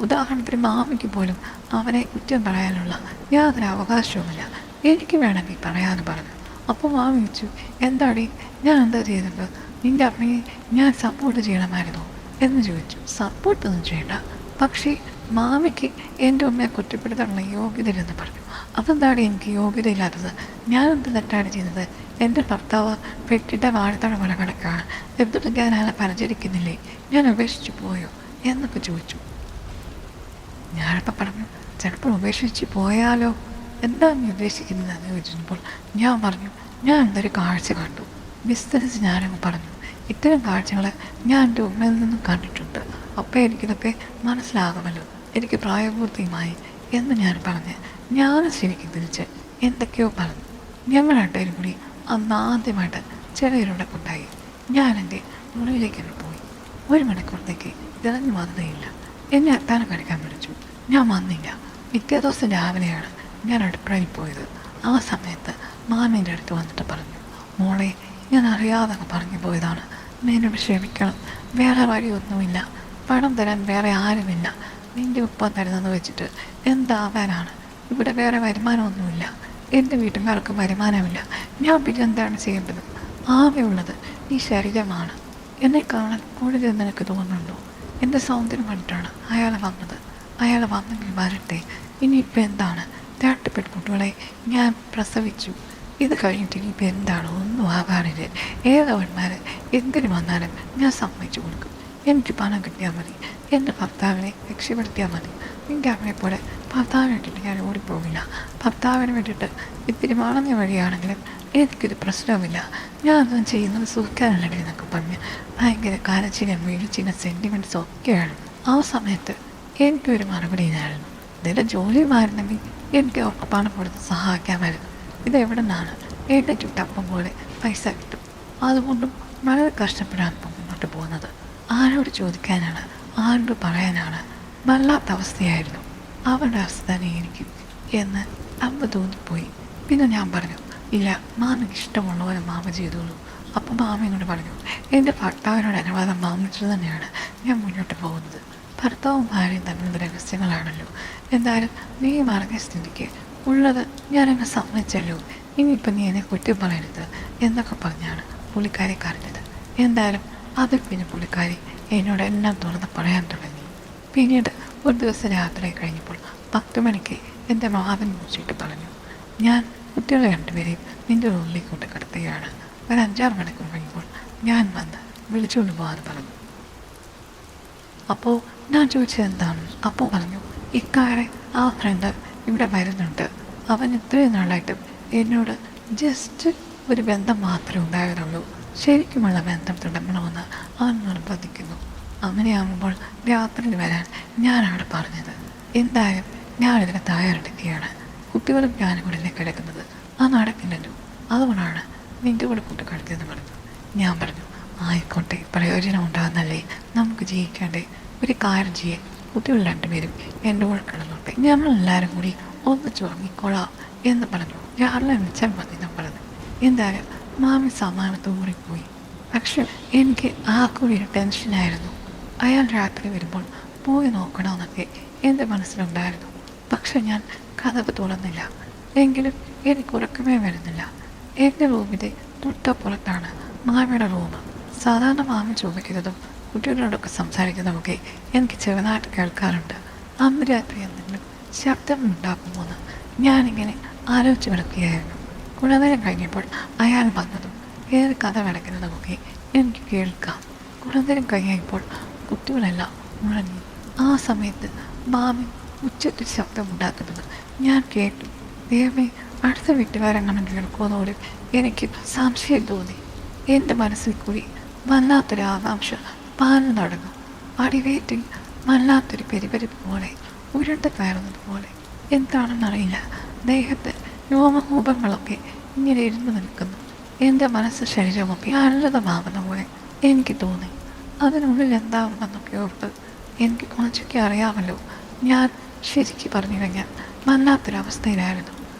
ഉദാഹരണത്തിന് മാമിക്ക് പോലും അവനെ കുറ്റം പറയാനുള്ള യാതൊരു അവകാശവുമില്ല. എനിക്ക് വേണമെങ്കിൽ പറയാമെന്ന് പറഞ്ഞു. അപ്പോൾ മാമി വെച്ചു, എന്താടി ഞാൻ എന്താ ചെയ്തിട്ട്, നിൻ്റെ അമ്മയെ ഞാൻ സപ്പോർട്ട് ചെയ്യണമായിരുന്നു എന്ന് ചോദിച്ചു. സപ്പോർട്ടൊന്നും ചെയ്യണ്ട, പക്ഷേ മാമിക്ക് എൻ്റെ ഉമ്മയെ കുറ്റപ്പെടുത്താനുള്ള യോഗ്യതയില്ലെന്ന് പറഞ്ഞു. അതെന്താണ് എനിക്ക് യോഗ്യതയില്ലാത്തത്? ഞാനെന്ത് തെറ്റാണ് ചെയ്തത്? എൻ്റെ ഭർത്താവ് പെട്ടിട്ട വാഴത്തട പോലെ കിടക്കുകയാണ്, എന്നിട്ട് ഞാൻ അയാളെ പരിചരിക്കുന്നില്ലേ, ഞാൻ ഉപേക്ഷിച്ച് പോയോ എന്നൊക്കെ ചോദിച്ചു. ഞാനിപ്പോൾ പറഞ്ഞു, ചിലപ്പോൾ ഉപേക്ഷിച്ച് പോയാലോ, എന്താണ് നീ ഉദ്ദേശിക്കുന്നത് എന്ന് ചോദിച്ചപ്പോൾ ഞാൻ പറഞ്ഞു, ഞാൻ എന്തൊരു കാഴ്ച കണ്ടു. വിസ്തരിച്ച് ഞാനങ്ങ് പറഞ്ഞു, ഇത്തരം കാഴ്ചകൾ ഞാൻ എൻ്റെ ഉമ്മയിൽ നിന്നും കണ്ടിട്ടുണ്ട്. അപ്പോൾ എനിക്കിതൊക്കെ മനസ്സിലാകുമല്ലോ, എനിക്ക് പ്രായപൂർത്തിയുമായി എന്ന് ഞാൻ പറഞ്ഞ് ഞാൻ ശരിക്കും തിരിച്ച് എന്തൊക്കെയോ പറഞ്ഞു. ഞങ്ങൾ രണ്ടുപേരും കൂടി അന്ന് ആദ്യമായിട്ട് ചിലരുടെ കൊണ്ടായി. ഞാൻ എൻ്റെ മുറിയിലേക്ക് പോയി. 1 മണിക്കൂറത്തേക്ക് ഇറങ്ങി വന്നതേയില്ല. എന്നെ അത്താനം കഴിക്കാൻ വിളിച്ചു, ഞാൻ വന്നില്ല. പിറ്റേ ദിവസം രാവിലെയാണ് ഞാൻ അടുക്കളയിൽ പോയത്. ആ സമയത്ത് മാമേൻ്റെ അടുത്ത് വന്നിട്ട് പറഞ്ഞു, മോളെ, ഞാൻ അറിയാതെ പറഞ്ഞു പോയതാണ്, നീ എന്നോട് ക്ഷമിക്കണം. വേറെ വഴിയൊന്നുമില്ല, പണം തരാൻ വേറെ ആരുമില്ല. നിൻ്റെ ഉപ്പ തരുന്നത് വെച്ചിട്ട് എന്താവാനാണ്? ഇവിടെ വേറെ വരുമാനമൊന്നുമില്ല, എൻ്റെ വീട്ടുകാർക്ക് വരുമാനമില്ല. ഞാൻ പിന്നെ എന്താണ് ചെയ്യേണ്ടത്? ആകെയുള്ളത് ഈ ശരീരമാണ്. എന്നെ കാണാൻ കൂടുതൽ നിനക്ക് തോന്നുന്നുണ്ടോ? എൻ്റെ സൗന്ദര്യം കണ്ടിട്ടാണ് അയാൾ വന്നത്. അയാൾ വന്നെങ്കിൽ വരട്ടെ. ഇനിയിപ്പോൾ എന്താണ്? 2 പെൺകുട്ടികളെ ഞാൻ പ്രസവിച്ചു. ഇത് കഴിഞ്ഞിട്ട് ഇനിയിപ്പോൾ എന്താണ്? ഒന്നും ആകാറില്ല. ഏതവന്മാർ എന്തിനു വന്നാലും ഞാൻ സമ്മതിച്ചു കൊടുക്കും. എനിക്ക് പണം കിട്ടിയാൽ മതി, എൻ്റെ ഭർത്താവിനെ രക്ഷപ്പെടുത്തിയാൽ മതി. നിൻ്റെ അമ്മയെപ്പോലെ ഭർത്താവിനെ ഇട്ടിട്ട് ഞാൻ ഓടിപ്പോകില്ല. ഭർത്താവിന് വേണ്ടിയിട്ട് ഇത്തിരി മാണഞ്ഞ വഴിയാണെങ്കിലും എനിക്കൊരു പ്രശ്നവുമില്ല. ഞാനതൊന്നും ചെയ്യുന്നത് സുഖിക്കാനല്ലേ എന്നൊക്കെ പറഞ്ഞ് ഭയങ്കര കരച്ചിലും വീഴ്ചയും സെൻറ്റിമെൻറ്റ്സും ഒക്കെയാണ്. ആ സമയത്ത് എനിക്കൊരു മറുപടി ഇല്ലായിരുന്നു. ഇതിൻ്റെ ജോലിയുമായിരുന്നെങ്കിൽ എനിക്ക് അവർക്ക് പണം കൊടുത്ത് സഹായിക്കാമായിരുന്നു. ഇതെവിടെ നിന്നാണ്? എൻ്റെ ചുട്ടപ്പം പോലെ പൈസ കിട്ടും. അതുകൊണ്ടും വളരെ കഷ്ടപ്പെടാൻ മുന്നോട്ട് പോകുന്നത്. ആരോട് ചോദിക്കാനാണ്? ആരോട് പറയാനാണ്? വല്ലാത്ത അവസ്ഥയായിരുന്നു. അവരുടെ അവസ്ഥ തന്നെ എനിക്കും എന്ന് അമ്മ തോന്നിപ്പോയി. പിന്നെ ഞാൻ പറഞ്ഞു, ഇല്ല, മാമയ്ക്ക് ഇഷ്ടമുള്ള പോലെ മാമ ചെയ്തോളൂ. അപ്പം മാമയോട് പറഞ്ഞു, എൻ്റെ ഭർത്താവിനോട് അനുവാദം വാങ്ങിച്ചത് തന്നെയാണ് ഞാൻ മുന്നോട്ട് പോകുന്നത്. ഭർത്താവും ഭാര്യയും തമ്മിലുള്ള രഹസ്യങ്ങളാണല്ലോ. എന്തായാലും നീ പറഞ്ഞ സ്ഥിതിക്ക് ഉള്ളത് ഞാനങ്ങ് സമ്മതിച്ചല്ലോ. ഇനിയിപ്പം നീ എന്നെ കുറ്റം പറയരുത് എന്നൊക്കെ പറഞ്ഞാണ് പുള്ളിക്കാരി കരഞ്ഞത്. എന്തായാലും അതിൽ പിന്നെ പുള്ളിക്കാരി എന്നോടെല്ലാം തുറന്ന് പറയാൻ തുടങ്ങി. പിന്നീട് ഒരു ദിവസം രാത്രി കഴിഞ്ഞപ്പോൾ 10 മണിക്ക് എൻ്റെ മാവൻ മുറിച്ചിട്ട് പറഞ്ഞു, ഞാൻ കുട്ടികളെ 2 പേരെയും നിൻ്റെ റൂമിലേക്ക് കൊണ്ട് കിടത്തുകയാണ്. ഒരു 5-6 മണിക്കൂർ കഴിയുമ്പോൾ ഞാൻ വന്ന് വിളിച്ചുകൊണ്ട് പോകാമെന്ന് പറഞ്ഞു. അപ്പോൾ ഞാൻ ചോദിച്ചത് എന്താണ്? അപ്പോൾ പറഞ്ഞു, ഇക്കാരെ ആ ഫ്രണ്ട് ഇവിടെ വരുന്നുണ്ട്. അവൻ ഇത്രയും നാളായിട്ടും എന്നോട് ജസ്റ്റ് ഒരു ബന്ധം മാത്രമേ ഉണ്ടായിരുന്നുള്ളൂ. ശരിക്കുമുള്ള ബന്ധം തുടങ്ങണമെന്ന് അവൻ നിർബന്ധിക്കുന്നു. അങ്ങനെയാകുമ്പോൾ രാത്രിയിൽ വരാൻ ഞാനവിടെ പറഞ്ഞത്. എന്തായാലും ഞാനിതിനെ തയ്യാറെടുക്കുകയാണ്. കുട്ടികളും ഞാനും കൂടെ കിടക്കുന്നത് ആ നടക്കില്ലല്ലോ, അതുകൊണ്ടാണ് നിൻ്റെ കൂടെ കൂട്ടി കളിച്ചതെന്ന് പറഞ്ഞു. ഞാൻ പറഞ്ഞു, ആയിക്കോട്ടെ, പ്രയോജനം ഉണ്ടാകുന്നല്ലേ, നമുക്ക് ജയിക്കാണ്ടേ, ഒരു കാര്യം ചെയ്യേ, കുട്ടികൾ രണ്ടുപേരും എൻ്റെ കൂടെ കിടന്നോട്ടെ, ഞങ്ങളെല്ലാവരും കൂടി ഒന്നിച്ച് ഉറങ്ങിക്കോളാം എന്ന് പറഞ്ഞു. രാവിലെ മിച്ചം മതി ഞാൻ പറഞ്ഞു. എന്തായാലും മാമി സമാനത്തോടെ പോയി. പക്ഷെ എനിക്ക് ആ കൂടി ഒരു ടെൻഷനായിരുന്നു. അയാൾ രാത്രി വരുമ്പോൾ പോയി നോക്കണമെന്നൊക്കെ എൻ്റെ മനസ്സിലുണ്ടായിരുന്നു. പക്ഷെ ഞാൻ കഥവ് തുറന്നില്ല. എങ്കിലും എനിക്ക് ഉറക്കമേ വരുന്നില്ല. എൻ്റെ റൂമിൻ്റെ തൊട്ടപ്പുറത്താണ് മാമിയുടെ റൂം. സാധാരണ മാമി ചോദിക്കുന്നതും കുട്ടികളോടൊക്കെ സംസാരിക്കുന്നതുമൊക്കെ എനിക്ക് ചെറുതായിട്ട് കേൾക്കാറുണ്ട്. അന്ന് രാത്രി എന്തെങ്കിലും ശബ്ദം ഉണ്ടാക്കുമോയെന്ന് ഞാനിങ്ങനെ ആലോചിച്ച് കിടക്കുകയായിരുന്നു. കുറേ നേരം കഴിഞ്ഞപ്പോൾ അയാൾ വന്നതും ഏറെ കഥ നടക്കുന്നതുമൊക്കെ എനിക്ക് കേൾക്കാം. കുറേ നേരം കഴിഞ്ഞപ്പോൾ കുട്ടികളെല്ലാം ഉണങ്ങി. ആ സമയത്ത് മാമി ഉച്ചത്തിൽ ശബ്ദമുണ്ടാക്കുന്നത് ഞാൻ കേട്ടു. ദൈവമേ, അടുത്ത വീട്ടുകാരെങ്ങനെ കേൾക്കുമെന്നോട് എനിക്ക് സംശയം തോന്നി. എൻ്റെ മനസ്സിൽ കൂടി വല്ലാത്തൊരു ആകാംക്ഷ പാഞ്ഞു നടന്നു. അടിവേറ്റിൽ വല്ലാത്തൊരു പെരിപരിപ്പ് പോലെ, ഉരുണ്ട കയറുന്നത് പോലെ. എന്താണെന്നറിയില്ല, ദേഹത്ത് രോമകൂപങ്ങളൊക്കെ ഇങ്ങനെ ഇരുന്ന് നിൽക്കുന്നു. എൻ്റെ മനസ്സ് ശരീരമൊക്കെ അലതമാകുന്ന പോലെ എനിക്ക് തോന്നി. അതിനുള്ളിൽ എന്താവുമെന്നൊക്കെ ഓർത്ത് എനിക്ക് കുറച്ചൊക്കെ അറിയാമല്ലോ. ഞാൻ ശരിക്ക് പറഞ്ഞു കഴിഞ്ഞാൽ വല്ലാത്തൊരവസ്ഥയിലായിരുന്നു.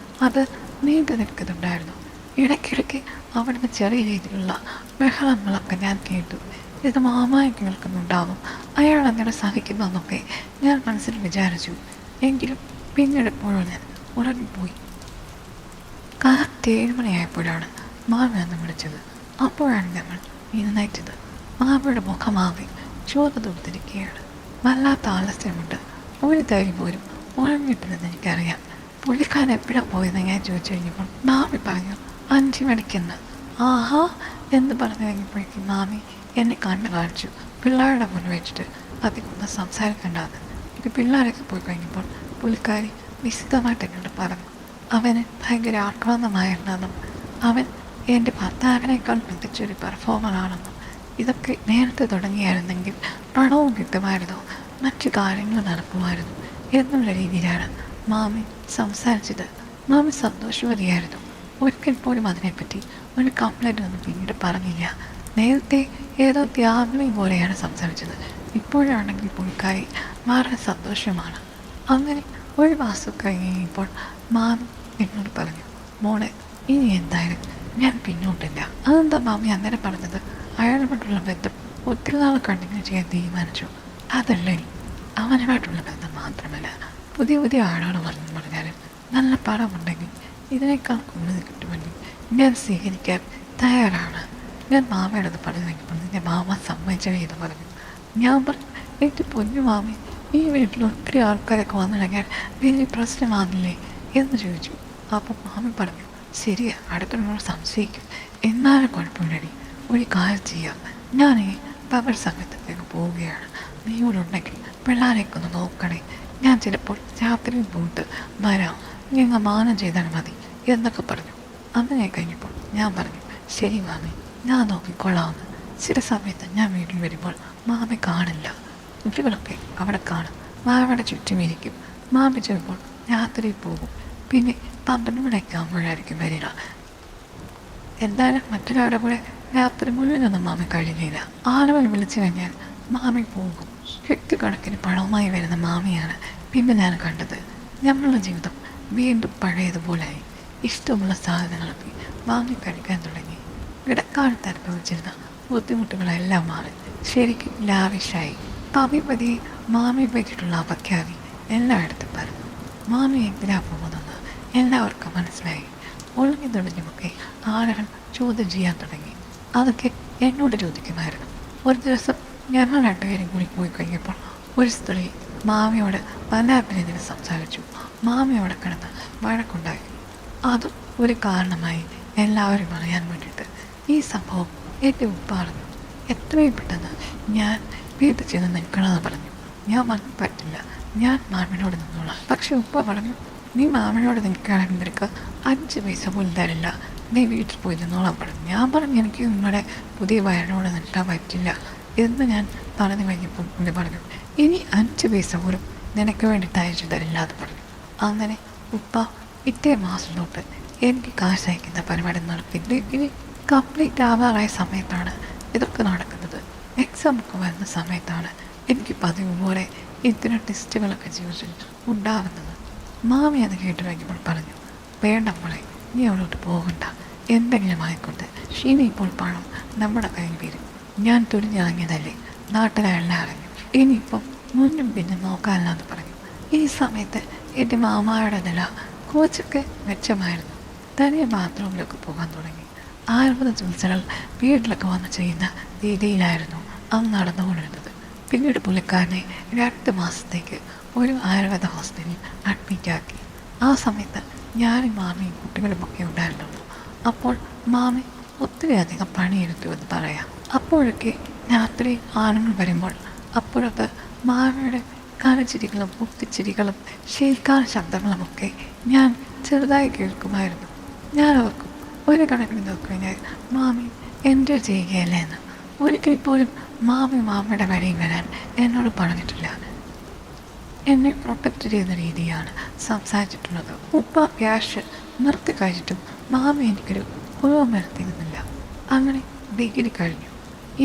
അത് നീണ്ടു നിൽക്കുന്നുണ്ടായിരുന്നു. ഇടയ്ക്കിടയ്ക്ക് അവിടുന്ന് ചെറിയ രീതിയിലുള്ള ബഹളങ്ങളൊക്കെ ഞാൻ കേട്ടു. ഇത് മാമായി കേൾക്കുന്നുണ്ടാവും, അയാൾ അങ്ങനെ സഹിക്കുമെന്നൊക്കെ ഞാൻ മനസ്സിൽ വിചാരിച്ചു. എങ്കിലും പിന്നീട് എപ്പോഴും ഞാൻ ഉറങ്ങിപ്പോയി. കറക്റ്റ് 7 മണിയായപ്പോഴാണ് മാമി എന്ന് വിളിച്ചത്. അപ്പോഴാണ് ഞങ്ങൾ എഴുന്നേറ്റത്. മാമിയുടെ മുഖമാകെ ചോര തൊടുത്തിരിക്കുകയാണ്. വല്ലാത്ത ആലസ്യമുണ്ട്. ഒരു തരി പോലും ഉറങ്ങിയിട്ടില്ലെന്ന് എനിക്കറിയാം. പുള്ളിക്കാരൻ എപ്പോഴാണ് പോയെന്ന് ഞാൻ ചോദിച്ചു കഴിഞ്ഞപ്പോൾ മാമി പറഞ്ഞു 5 മണിക്കെന്ന്. ആഹാ എന്ന് പറഞ്ഞു കഴിഞ്ഞപ്പോഴേക്കും മാമി എന്നെ കണ്ണു കാണിച്ചു. പിള്ളേരുടെ മുന്നിൽ വെച്ചിട്ട് അധികം സംസാരിക്കേണ്ടത്. ഇത് പിള്ളേരൊക്കെ പോയി കഴിഞ്ഞപ്പോൾ പുള്ളിക്കാരി വിശദമായിട്ട് എന്നോട് പറഞ്ഞു. അവന് ഭയങ്കര ആക്രാന്തമായിരുന്നെന്നും അവൻ എൻ്റെ ഭർത്താവിനേക്കാൾ മികച്ചൊരു പെർഫോമറാണെന്നും ഇതൊക്കെ നേരത്തെ തുടങ്ങിയായിരുന്നെങ്കിൽ പണവും കിട്ടുമായിരുന്നു, മറ്റു കാര്യങ്ങൾ നടക്കുമായിരുന്നു എന്നുള്ള രീതിയിലാണ് മാമി സംസാരിച്ചത്. മാമി സന്തോഷവതിയായിരുന്നു. ഒരിക്കൽ പോലും അതിനെപ്പറ്റി ഒരു കംപ്ലൈൻ്റ് ഒന്നും പിന്നീട് പറഞ്ഞില്ല. നേരത്തെ ഏതോ ത്യാഗി പോലെയാണ് സംസാരിച്ചത്. ഇപ്പോഴാണെങ്കിൽ പുള്ളിക്കാരി വളരെ സന്തോഷമാണ്. അങ്ങനെ ഒരു മാസം കഴിഞ്ഞപ്പോൾ മാമി എന്നോട് പറഞ്ഞു, മോളെ ഇനി എന്തായാലും ഞാൻ പിന്നോട്ടില്ല. അതെന്താ മാമി അങ്ങനെ പറഞ്ഞത്? അയാളുമായിട്ടുള്ള ബന്ധം ഒത്തിരി നാൾ കണ്ടിന്യൂ ചെയ്യാൻ തീരുമാനിച്ചു. അതല്ലേ, അവനുമായിട്ടുള്ള ബന്ധം മാത്രമല്ല, പുതിയ പുതിയ ആളുകൾ പറഞ്ഞാലും നല്ല പണമുണ്ടെങ്കിൽ ഇതിനേക്കാൾ കൂടുതൽ കിട്ടുമെങ്കിൽ ഞാൻ സ്വീകരിക്കാൻ തയ്യാറാണ്. ഞാൻ മാമയോടത് പറഞ്ഞു കഴിഞ്ഞപ്പോൾ നിൻ്റെ മാമ സമ്മതിച്ചത് പറഞ്ഞു. ഞാൻ പറഞ്ഞു, എൻ്റെ പൊന്നു മാമി, ഈ വീട്ടിൽ ഒത്തിരി ആൾക്കാരൊക്കെ വന്നിടങ്ങാൻ വലിയ പ്രശ്നമാകില്ലേ എന്ന് ചോദിച്ചു. അപ്പം മാമി പറഞ്ഞു, ശരിയാ, അടുത്തുള്ളവർ സംശയിക്കും, എന്നാലും കുഴപ്പമില്ലടി, ഒരു കാര്യം ചെയ്യാം, ഞാൻ ഈ പകൽ സമയത്തേക്ക് പോവുകയാണ്, നീ ഇവിടെ ഉണ്ടെങ്കിൽ പിള്ളേരെയൊക്കെ ഒന്ന് നോക്കണേ, ഞാൻ ചിലപ്പോൾ രാത്രിയിൽ പോയിട്ട് വരാം, ഞങ്ങൾ മാനം ചെയ്താൽ മതി എന്നൊക്കെ പറഞ്ഞു. അങ്ങനെ കഴിഞ്ഞപ്പോൾ ഞാൻ പറഞ്ഞു, ശരി മാമി, ഞാൻ നോക്കിക്കൊള്ളാമെന്ന്. ചില സമയത്ത് ഞാൻ വീട്ടിൽ വരുമ്പോൾ മാമി കാണില്ല. കുട്ടികളൊക്കെ അവിടെ കാണും, മാമയുടെ ചുറ്റുമിരിക്കും. മാമി ചിലപ്പോൾ രാത്രി പോകും, പിന്നെ 12 മണിയൊക്കെ ആകുമ്പോഴായിരിക്കും വരിക. എന്തായാലും മറ്റൊരാളുടെ കൂടെ രാത്രി മുഴുവനൊന്നും മാമി കഴിഞ്ഞില്ല. ആളുകൾ വിളിച്ചു കഴിഞ്ഞാൽ മാമി പോകും. കണക്കിന് പണവുമായി വരുന്ന മാമിയാണ് പിന്നെ ഞാൻ കണ്ടത്. ഞങ്ങളുടെ ജീവിതം വീണ്ടും പഴയതുപോലായി. ഇഷ്ടമുള്ള സാധനങ്ങളൊക്കെ വാങ്ങി കഴിക്കാൻ തുടങ്ങി. ഇടക്കാലത്ത് അനുഭവിച്ചിരുന്ന ബുദ്ധിമുട്ടുകളെല്ലാം മാറി ശരിക്കും ലാവിഷായി. പതിയെ മാമി പറ്റിയിട്ടുള്ള അപഖ്യാതി എല്ലായിടത്തും പറഞ്ഞു. മാമി എന്തിനാ പോകുന്നതെന്ന് എല്ലാവർക്കും മനസ്സിലായി. ഒളിഞ്ഞു തുടങ്ങിയുമൊക്കെ ആളുകൾ ചോദ്യം ചെയ്യാൻ തുടങ്ങി. അതൊക്കെ എന്നോട് ചോദിക്കുമായിരുന്നു. ഒരു ദിവസം ഞങ്ങൾ രണ്ടുപേരും കൂടി പോയി കഴിഞ്ഞപ്പോൾ ഒരു സ്ത്രീ മാമിയോട് വല്ലാപ്പിനെതിരെ സംസാരിച്ചു. മാമിയോടെ കിടന്ന് വഴക്കുണ്ടായി. അതും ഒരു കാരണമായി എല്ലാവരും അറിയാൻ വേണ്ടിയിട്ട്. ഈ സംഭവം എൻ്റെ ഉപ്പ പറഞ്ഞു. എത്രയും പെട്ടെന്ന് ഞാൻ വീട്ടിൽ ചെന്ന് നിൽക്കണമെന്ന് പറഞ്ഞു. ഞാൻ വന്ന് പറ്റില്ല, ഞാൻ മാമിനോട് നിന്നോളാം. പക്ഷെ ഉപ്പ പറഞ്ഞു, നീ മാമിനോട് നിൽക്കുകയാണെങ്കിൽ നിനക്ക് 5 പൈസ പോലും തരില്ല, നീ വീട്ടിൽ പോയി നിന്നോളാൻ പറഞ്ഞു. ഞാൻ പറഞ്ഞു, എനിക്ക് നിങ്ങളുടെ പുതിയ വയറിനോട് നിൽക്കാൻ പറ്റില്ല എന്ന് ഞാൻ പറഞ്ഞു കഴിഞ്ഞപ്പോൾ പുള്ളി പറഞ്ഞു, ഇനി 5 പൈസ പോലും നിനക്ക് വേണ്ടി തയ്ച്ചു തരില്ല എന്ന് പറഞ്ഞു. അങ്ങനെ ഉപ്പ ഇത്തേ മാസം തൊട്ട് എനിക്ക് കാശ് അയക്കുന്ന പരിപാടി നടത്തിയിട്ട് ഇനി കംപ്ലീറ്റ് ആവാറായ സമയത്താണ് ഇതൊക്കെ നടക്കുന്നത്. എക്സാം ഒക്കെ വരുന്ന സമയത്താണ് എനിക്ക് പതിവ് പോലെ ഇത്തരം ടെസ്റ്റുകളൊക്കെ ജീവിതത്തിൽ ഉണ്ടാകുന്നത്. മാമി അത് കേട്ട് കഴിഞ്ഞപ്പോൾ പറഞ്ഞു, വേണ്ട മോളെ, നീ അവിടോട്ട് പോകണ്ട, എന്തെങ്കിലും ആയിക്കൊണ്ട് ഷീന ഇപ്പോൾ പണം നമ്മുടെ കയ്യിൽ വരും. ഞാൻ തുനിഞ്ഞിറങ്ങിയതല്ലേ, നാട്ടിലെല്ലാം അറിഞ്ഞു, ഇനിയിപ്പം മുന്നും പിന്നെ നോക്കാനില്ലാന്ന് പറഞ്ഞു. ഈ സമയത്ത് എൻ്റെ മാമായുടെ നില കുറച്ചൊക്കെ മെച്ചമായിരുന്നു. തനിയെ ബാത്റൂമിലൊക്കെ പോകാൻ തുടങ്ങി. ആയുർവേദ ചികിത്സകൾ വീട്ടിലൊക്കെ വന്ന് ചെയ്യുന്ന രീതിയിലായിരുന്നു അന്ന് നടന്നുകൊണ്ടിരുന്നത്. പിന്നീട് പുള്ളിക്കാരനെ 2 മാസത്തേക്ക് ഒരു ആയുർവേദ ഹോസ്പിറ്റലിൽ അഡ്മിറ്റാക്കി. ആ സമയത്ത് ഞാനും മാമിയും കുട്ടികളുമൊക്കെ ഉണ്ടായിരുന്നുള്ളൂ. അപ്പോൾ മാമി ഒത്തിരി അധികം പണിയെടുത്തു എന്ന് പറയാം. അപ്പോഴൊക്കെ രാത്രി ആണുങ്ങൾ വരുമ്പോൾ അപ്പോഴൊക്കെ മാമിയുടെ കരച്ചിരികളും കുത്തിച്ചിരികളും ശീൽക്കാല ശബ്ദങ്ങളുമൊക്കെ ഞാൻ ചെറുതായി കേൾക്കുമായിരുന്നു. ഞാൻ ഓർക്കും, ഒരു കണക്കിന് നോക്കിക്കഴിഞ്ഞാൽ മാമി എൻജോയ് ചെയ്യുകയല്ല എന്ന്. ഒരിക്കൽ പോലും മാമിയുടെ വഴിയിൽ വരാൻ എന്നോട് പറഞ്ഞിട്ടില്ല. എന്നെ പ്രൊട്ടക്റ്റ് ചെയ്യുന്ന രീതിയാണ് സംസാരിച്ചിട്ടുള്ളത്. ഉപ്പ ക്യാഷ് നിർത്തി കഴിച്ചിട്ടും മാമി എനിക്കൊരു കുറവും വരുത്തിയിരുന്നില്ല. അങ്ങനെ ഡിഗ്രി കഴിഞ്ഞു.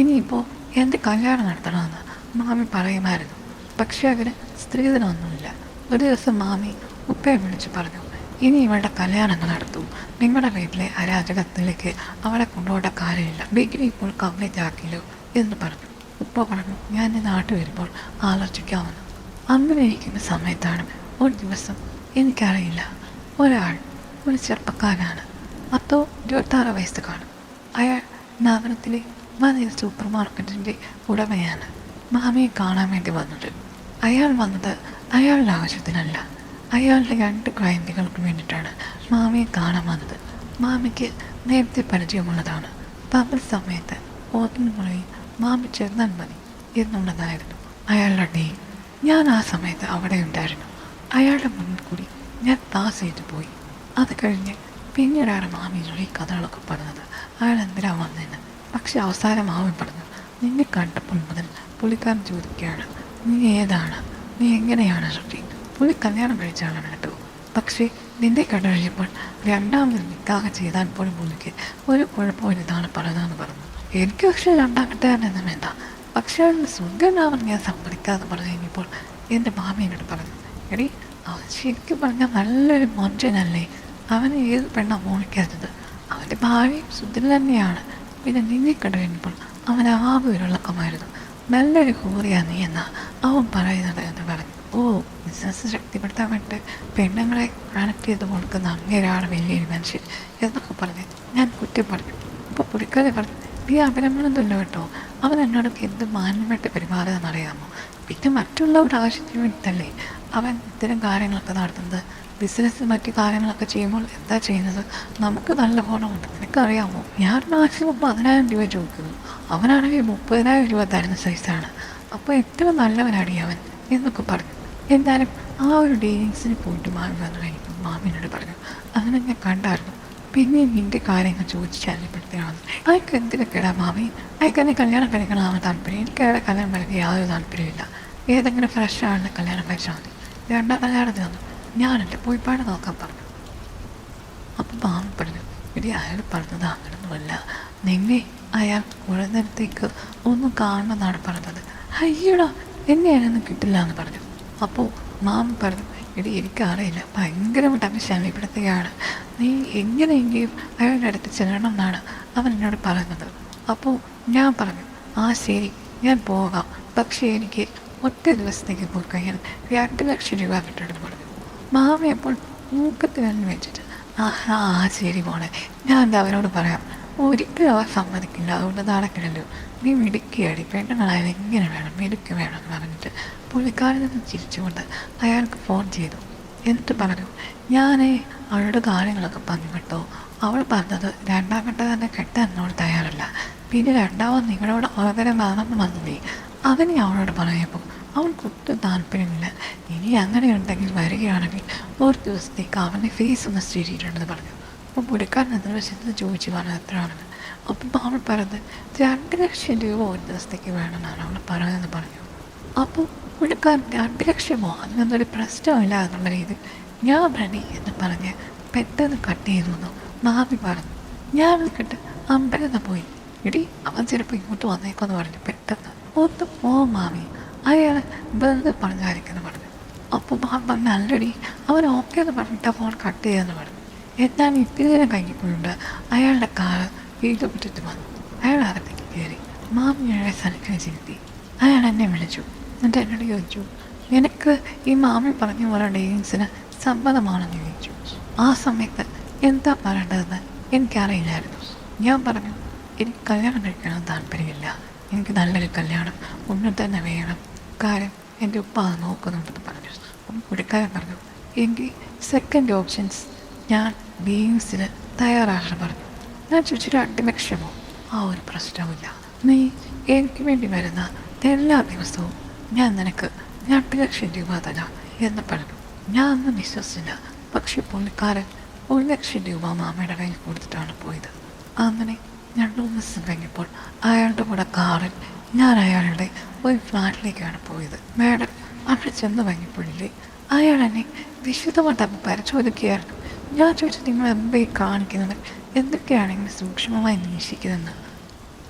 ഇനിയിപ്പോൾ എൻ്റെ കല്യാണം നടത്തണമെന്ന് മാമി പറയുമായിരുന്നു. പക്ഷേ അതിന് സ്ത്രീധനമൊന്നുമില്ല. ഒരു ദിവസം മാമി ഉപ്പയെ വിളിച്ച് പറഞ്ഞു, ഇനി ഇവളുടെ കല്യാണങ്ങൾ നടത്തും, നിങ്ങളുടെ വീട്ടിലെ അരാജകത്തിലേക്ക് അവളെ കൊണ്ടുപോകേണ്ട കാര്യമില്ല, ഡിഗ്രി ഇപ്പോൾ കംപ്ലീറ്റ് ആക്കില്ലോ എന്ന് പറഞ്ഞു. ഉപ്പ പറഞ്ഞു, ഞാൻ ഈ നാട്ടിൽ വരുമ്പോൾ ആലോചിക്കാമെന്ന്. അങ്ങനെ ഇരിക്കുന്ന സമയത്താണ് ഒരു ദിവസം, എനിക്കറിയില്ല, ഒരു ചെറുപ്പക്കാരനാണ്, 26 വയസ്സ് കാണും. അയാൾ നഗരത്തിലെ വലിയ സൂപ്പർ മാർക്കറ്റിൻ്റെ ഉടമയാണ്. മാമിയെ കാണാൻ വേണ്ടി വന്നത്. അയാൾ വന്നത് അയാളുടെ ആവശ്യത്തിനല്ല, അയാളുടെ 2 ക്ലയൻറ്റുകൾക്ക് വേണ്ടിയിട്ടാണ് മാമിയെ കാണാൻ വന്നത്. മാമിക്ക് നേരത്തെ പരിചയമുള്ളതാണ്. പകൽ സമയത്ത് ഓർക്കുന്ന മുറിയിൽ മാമി ചെന്നാൽ മതി എന്നുള്ളതായിരുന്നു അയാളുടെ ഡീൽ. ഞാൻ ആ സമയത്ത് അവിടെ ഉണ്ടായിരുന്നു. അയാളുടെ മുന്നിൽ കൂടി ഞാൻ പാസ് ചെയ്തു പോയി. അത് കഴിഞ്ഞ് പിന്നീടാണ് മാമിയോട് ഈ കഥകളൊക്കെ പറഞ്ഞത്, അയാൾ എന്തിനാ വന്നതെന്ന്. പക്ഷെ അവസാനം മാമി പറഞ്ഞു, നിന്നെ കണ്ടപ്പോൾ മുതൽ പുള്ളിക്കാരൻ ചോദിക്കുകയാണ്, നീ ഏതാണ്, നീ എങ്ങനെയാണ് ശ്രുതി, പുള്ളി കല്യാണം കഴിച്ചാണ് കേട്ടോ, പക്ഷേ നിന്നെ കണ്ടു കഴിയുമ്പോൾ 2ാമത് നിക്കാഹ് ചെയ്താൽ പോലും പുള്ളിക്ക് ഒരു കുഴപ്പമില്ലെന്നാണ് പറയുന്നതെന്ന് പറഞ്ഞു. എനിക്ക് പക്ഷേ 2ാം കെട്ടുകാരനൊന്നും വേണ്ട, പക്ഷേ അവളുടെ സുഖനാവൻ ഞാൻ സമ്മതിക്കാതെ പറഞ്ഞു കഴിഞ്ഞപ്പോൾ എൻ്റെ മാമിയോട് പറഞ്ഞു, എടി അവൻ ശരിക്കും പറഞ്ഞാൽ നല്ലൊരു മനുഷ്യനല്ലേ, അവന് ഏത് പെണ്ണാണ് മോഹിക്കാത്തത്, അവൻ്റെ ഭാര്യയും സുന്ദരി തന്നെയാണ്, പിന്നെ നിന്നെ കണ്ടു കഴിഞ്ഞപ്പോൾ അവൻ ആകെ ഉരുളക്കമായിരുന്നു, നല്ലൊരു കൂറിയാണ് നീ എന്നാ അവൻ പറയുന്നത് എന്ന് പറഞ്ഞു. ഓ, ബിസിനസ് ശക്തിപ്പെടുത്താൻ വേണ്ടി പെണ്ണുങ്ങളെ കണക്ട് ചെയ്ത് കൊടുക്കുന്ന അങ്ങനെയാണ് വലിയൊരു മനുഷ്യൻ എന്നൊക്കെ പറഞ്ഞ് ഞാൻ കുറ്റം പറഞ്ഞു. അപ്പോൾ പുള്ളിക്കാരെ പറഞ്ഞു, നീ അവരമ്മളൊന്നുമില്ല കേട്ടോ, അവൻ എന്നോടൊക്കെ എന്ത് മാന്യമായിട്ട് പെരുമാറുകയെന്നറിയാമോ, പിന്നെ മറ്റുള്ളവരുടെ ആവശ്യത്തിന് വേണ്ടിയിട്ടല്ലേ അവൻ ഇത്തരം കാര്യങ്ങളൊക്കെ നടത്തുന്നത്. ബിസിനസ് മറ്റു കാര്യങ്ങളൊക്കെ ചെയ്യുമ്പോൾ എന്താ ചെയ്യുന്നത്, നമുക്ക് നല്ല ഗുണമുണ്ട്, നിനക്കറിയാമോ, ഞാൻ മാക്സിമം 10,000 രൂപ ചോദിക്കുന്നു, അവനാണെങ്കിൽ 30,000 രൂപ തരുന്ന സൈസാണ്, അപ്പോൾ എത്ര നല്ലവനാടി അവൻ എന്നൊക്കെ പറഞ്ഞു. എന്തായാലും ആ ഒരു ഡീലിങ്സിന് പോയിട്ട് മാമി വന്നു കഴിഞ്ഞപ്പോൾ മാമിനോട് പറഞ്ഞു, അങ്ങനെ ഞാൻ കണ്ടായിരുന്നു, പിന്നെ നിൻ്റെ കാര്യങ്ങൾ ചോദിച്ചാലപ്പെടുത്തിയാണ്, അയക്ക് എന്തിനൊക്കെടാ മാമി, അയക്കെന്നെ കല്യാണം കഴിക്കണമെന്ന് താല്പര്യം, എനിക്ക് അയാളെ കല്യാണം കഴിക്കാൻ യാതൊരു താല്പര്യമില്ല, ഏതെങ്കിലും ഫ്രഷ് ആണെന്ന് കല്യാണം കഴിച്ചാൽ മതി, 2ാം കല്യാണത്തിൽ വന്നു ഞാനെൻ്റെ പോയിപ്പാട് നോക്കാൻ പറഞ്ഞു. അപ്പം മാമി പറഞ്ഞു, ഇടി അയാൾ പറഞ്ഞത് അങ്ങനൊന്നുമല്ല, നിന്നെ അയാൾ കുറേ നേരത്തേക്ക് ഒന്നും കാണുമെന്നാണ് പറഞ്ഞത്. അയ്യടാ, എന്നെ അതിനൊന്നും കിട്ടില്ല എന്ന് പറഞ്ഞു. അപ്പോൾ മാമി പറഞ്ഞു, ഇടി എനിക്കറിയില്ല, ഭയങ്കരമായിട്ട് അവൻ ശല്യപ്പെടുത്തുകയാണ്, നീ എങ്ങനെയെങ്കിലും അയാളുടെ അടുത്ത് ചെല്ലണം എന്നാണ് അവൻ എന്നോട് പറയുന്നത്. അപ്പോൾ ഞാൻ പറഞ്ഞു, ആ ശരി, ഞാൻ പോകാം, പക്ഷേ എനിക്ക് ഒറ്റ ദിവസത്തേക്ക് പോയി കഴിഞ്ഞാൽ 2 ലക്ഷം രൂപ കിട്ടുമെന്ന് പറഞ്ഞു. മാമി അപ്പോൾ മൂക്കത്തിൽ തന്നെ വെച്ചിട്ട്, ആ ശരി മോളെ, ഞാൻ എന്താ അവനോട് പറയാം, ഒരിക്കലും അവർ സമ്മതിക്കില്ല, അതുകൊണ്ട് നടക്കില്ലല്ലോ, നീ മിടുക്കിയാടി, പെണ്ണുങ്ങളായാലും എങ്ങനെ വേണം, മിടുക്ക് വേണം എന്ന് പറഞ്ഞിട്ട് പുള്ളിക്കാരിൽ നിന്ന് ചിരിച്ചുകൊണ്ട് അയാൾക്ക് ഫോൺ ചെയ്തു. എന്നിട്ട് പറഞ്ഞു, ഞാൻ അവളുടെ കാര്യങ്ങളൊക്കെ പറഞ്ഞു കേട്ടോ, അവൾ പറഞ്ഞത് 2ാം ഘട്ടം തന്നെ കെട്ടാൻ എന്നോട് തയ്യാറല്ല, പിന്നെ 2ാമത് നിങ്ങളോട് അവതരം വേണമെന്ന് വന്നില്ലേ, അവനെ അവളോട് പറയുമ്പോൾ അവൾക്കൊട്ടും താല്പര്യമില്ല, ഇനി അങ്ങനെ ഉണ്ടെങ്കിൽ വരികയാണെങ്കിൽ ഒരു ദിവസത്തേക്ക് അവൻ്റെ ഫീസ് ഒന്ന് ചെയ്തിട്ടുണ്ടെന്ന് പറഞ്ഞു. അപ്പോൾ പുള്ളിക്കാരൻ എത്ര വശത്ത് ചോദിച്ചു പറഞ്ഞത് എത്രയാണെന്ന്. അപ്പം അവൾ പറഞ്ഞത് 2 ലക്ഷം രൂപ ഒരു ദിവസത്തേക്ക് വേണമെന്നാണ് അവൾ പറയുന്നതെന്ന് പറഞ്ഞു. അപ്പോൾ പുള്ളിക്കാരൻ 2 ലക്ഷമോ, അതിനൊന്നൊരു പ്രശ്നമില്ല എന്നുള്ള രീതിയിൽ ഞാൻ റെഡി എന്ന് പറഞ്ഞ് പെട്ടെന്ന് കട്ട് ചെയ്തു മാമി പറഞ്ഞു. ഞാൻ കേട്ട് അമ്പരന്ന് പോയി. ഇടി അവൻ ചിലപ്പോൾ ഇങ്ങോട്ട് വന്നേക്കെന്ന് പറഞ്ഞു പെട്ടെന്ന്. ഒന്ന് പോ മാമി, അയാൾ വെറുതെ പറഞ്ഞായിരിക്കുന്നു പറഞ്ഞു. അപ്പോൾ മാം പറഞ്ഞ അല്ലടി അവൻ ഓക്കെ എന്ന് പറഞ്ഞിട്ട് ഫോൺ കട്ട് ചെയ്യാന്ന് പറഞ്ഞു. എന്നാൽ ഇത്തിരി കഴിഞ്ഞപ്പോഴുണ്ട് അയാളുടെ കാറ് വീട്ടുമുറ്റത്ത് വന്നു. അയാൾ അകത്തേക്ക് കയറി. മാമി അയാളെ സനക്കിനെ ചിരുത്തി. അയാൾ എന്നെ വിളിച്ചു. എന്നിട്ട് എന്നോട് ചോദിച്ചു, നിനക്ക് ഈ മാമി പറഞ്ഞു പോലെ ഡേറ്റിങ്സിന് സമ്മതമാണെന്ന് ചോദിച്ചു. ആ സമയത്ത് എന്താ പറയേണ്ടതെന്ന് എനിക്കറിയില്ലായിരുന്നു. ഞാൻ പറഞ്ഞു, എനിക്ക് കല്യാണം കഴിക്കണമെന്ന് താല്പര്യമില്ല, എനിക്ക് നല്ലൊരു കല്യാണം ഉടനെ തന്നെ വേണം, കാര്യം എൻ്റെ ഉപ്പ അത് നോക്കുന്നുണ്ടെന്ന് പറഞ്ഞു. അപ്പം പുള്ളിക്കാരൻ പറഞ്ഞു, എങ്കിൽ സെക്കൻഡ് ഓപ്ഷൻസ് ഞാൻ ബീയിങ്സിന് തയ്യാറാകണം പറഞ്ഞു. ഞാൻ ചോദിച്ചിട്ട് 2 ലക്ഷമോ? ആ ഒരു പ്രശ്നവുമില്ല, നീ എനിക്ക് വേണ്ടി വരുന്ന എല്ലാ ദിവസവും ഞാൻ നിനക്ക് 2 ലക്ഷം രൂപ തരാം എന്ന് പറഞ്ഞു. ഞാൻ അന്ന് വിശ്വസിച്ചില്ല. പക്ഷെ പുള്ളിക്കാരൻ 1 ലക്ഷം രൂപ മാമയുടെ കയ്യിൽ കൊടുത്തിട്ടാണ് പോയത്. അങ്ങനെ 2 ദിവസം കഴിഞ്ഞപ്പോൾ അയാളുടെ കൂടെ കാറിൽ ഞാൻ അയാളുടെ ഒരു ഫ്ലാറ്റിലേക്കാണ് പോയത്. മാഡം അവിടെ ചെന്ന് കഴിഞ്ഞപ്പോഴില്ലേ അയാൾ എന്നെ വിശദമായിട്ട് പരിശോധിക്കുകയായിരുന്നു. ഞാൻ ചോദിച്ചു, നിങ്ങൾ എന്താ കാണിക്കുന്നത്, എന്തൊക്കെയാണെങ്കിലും സൂക്ഷ്മമായി നിരീക്ഷിക്കുന്നതെന്ന്.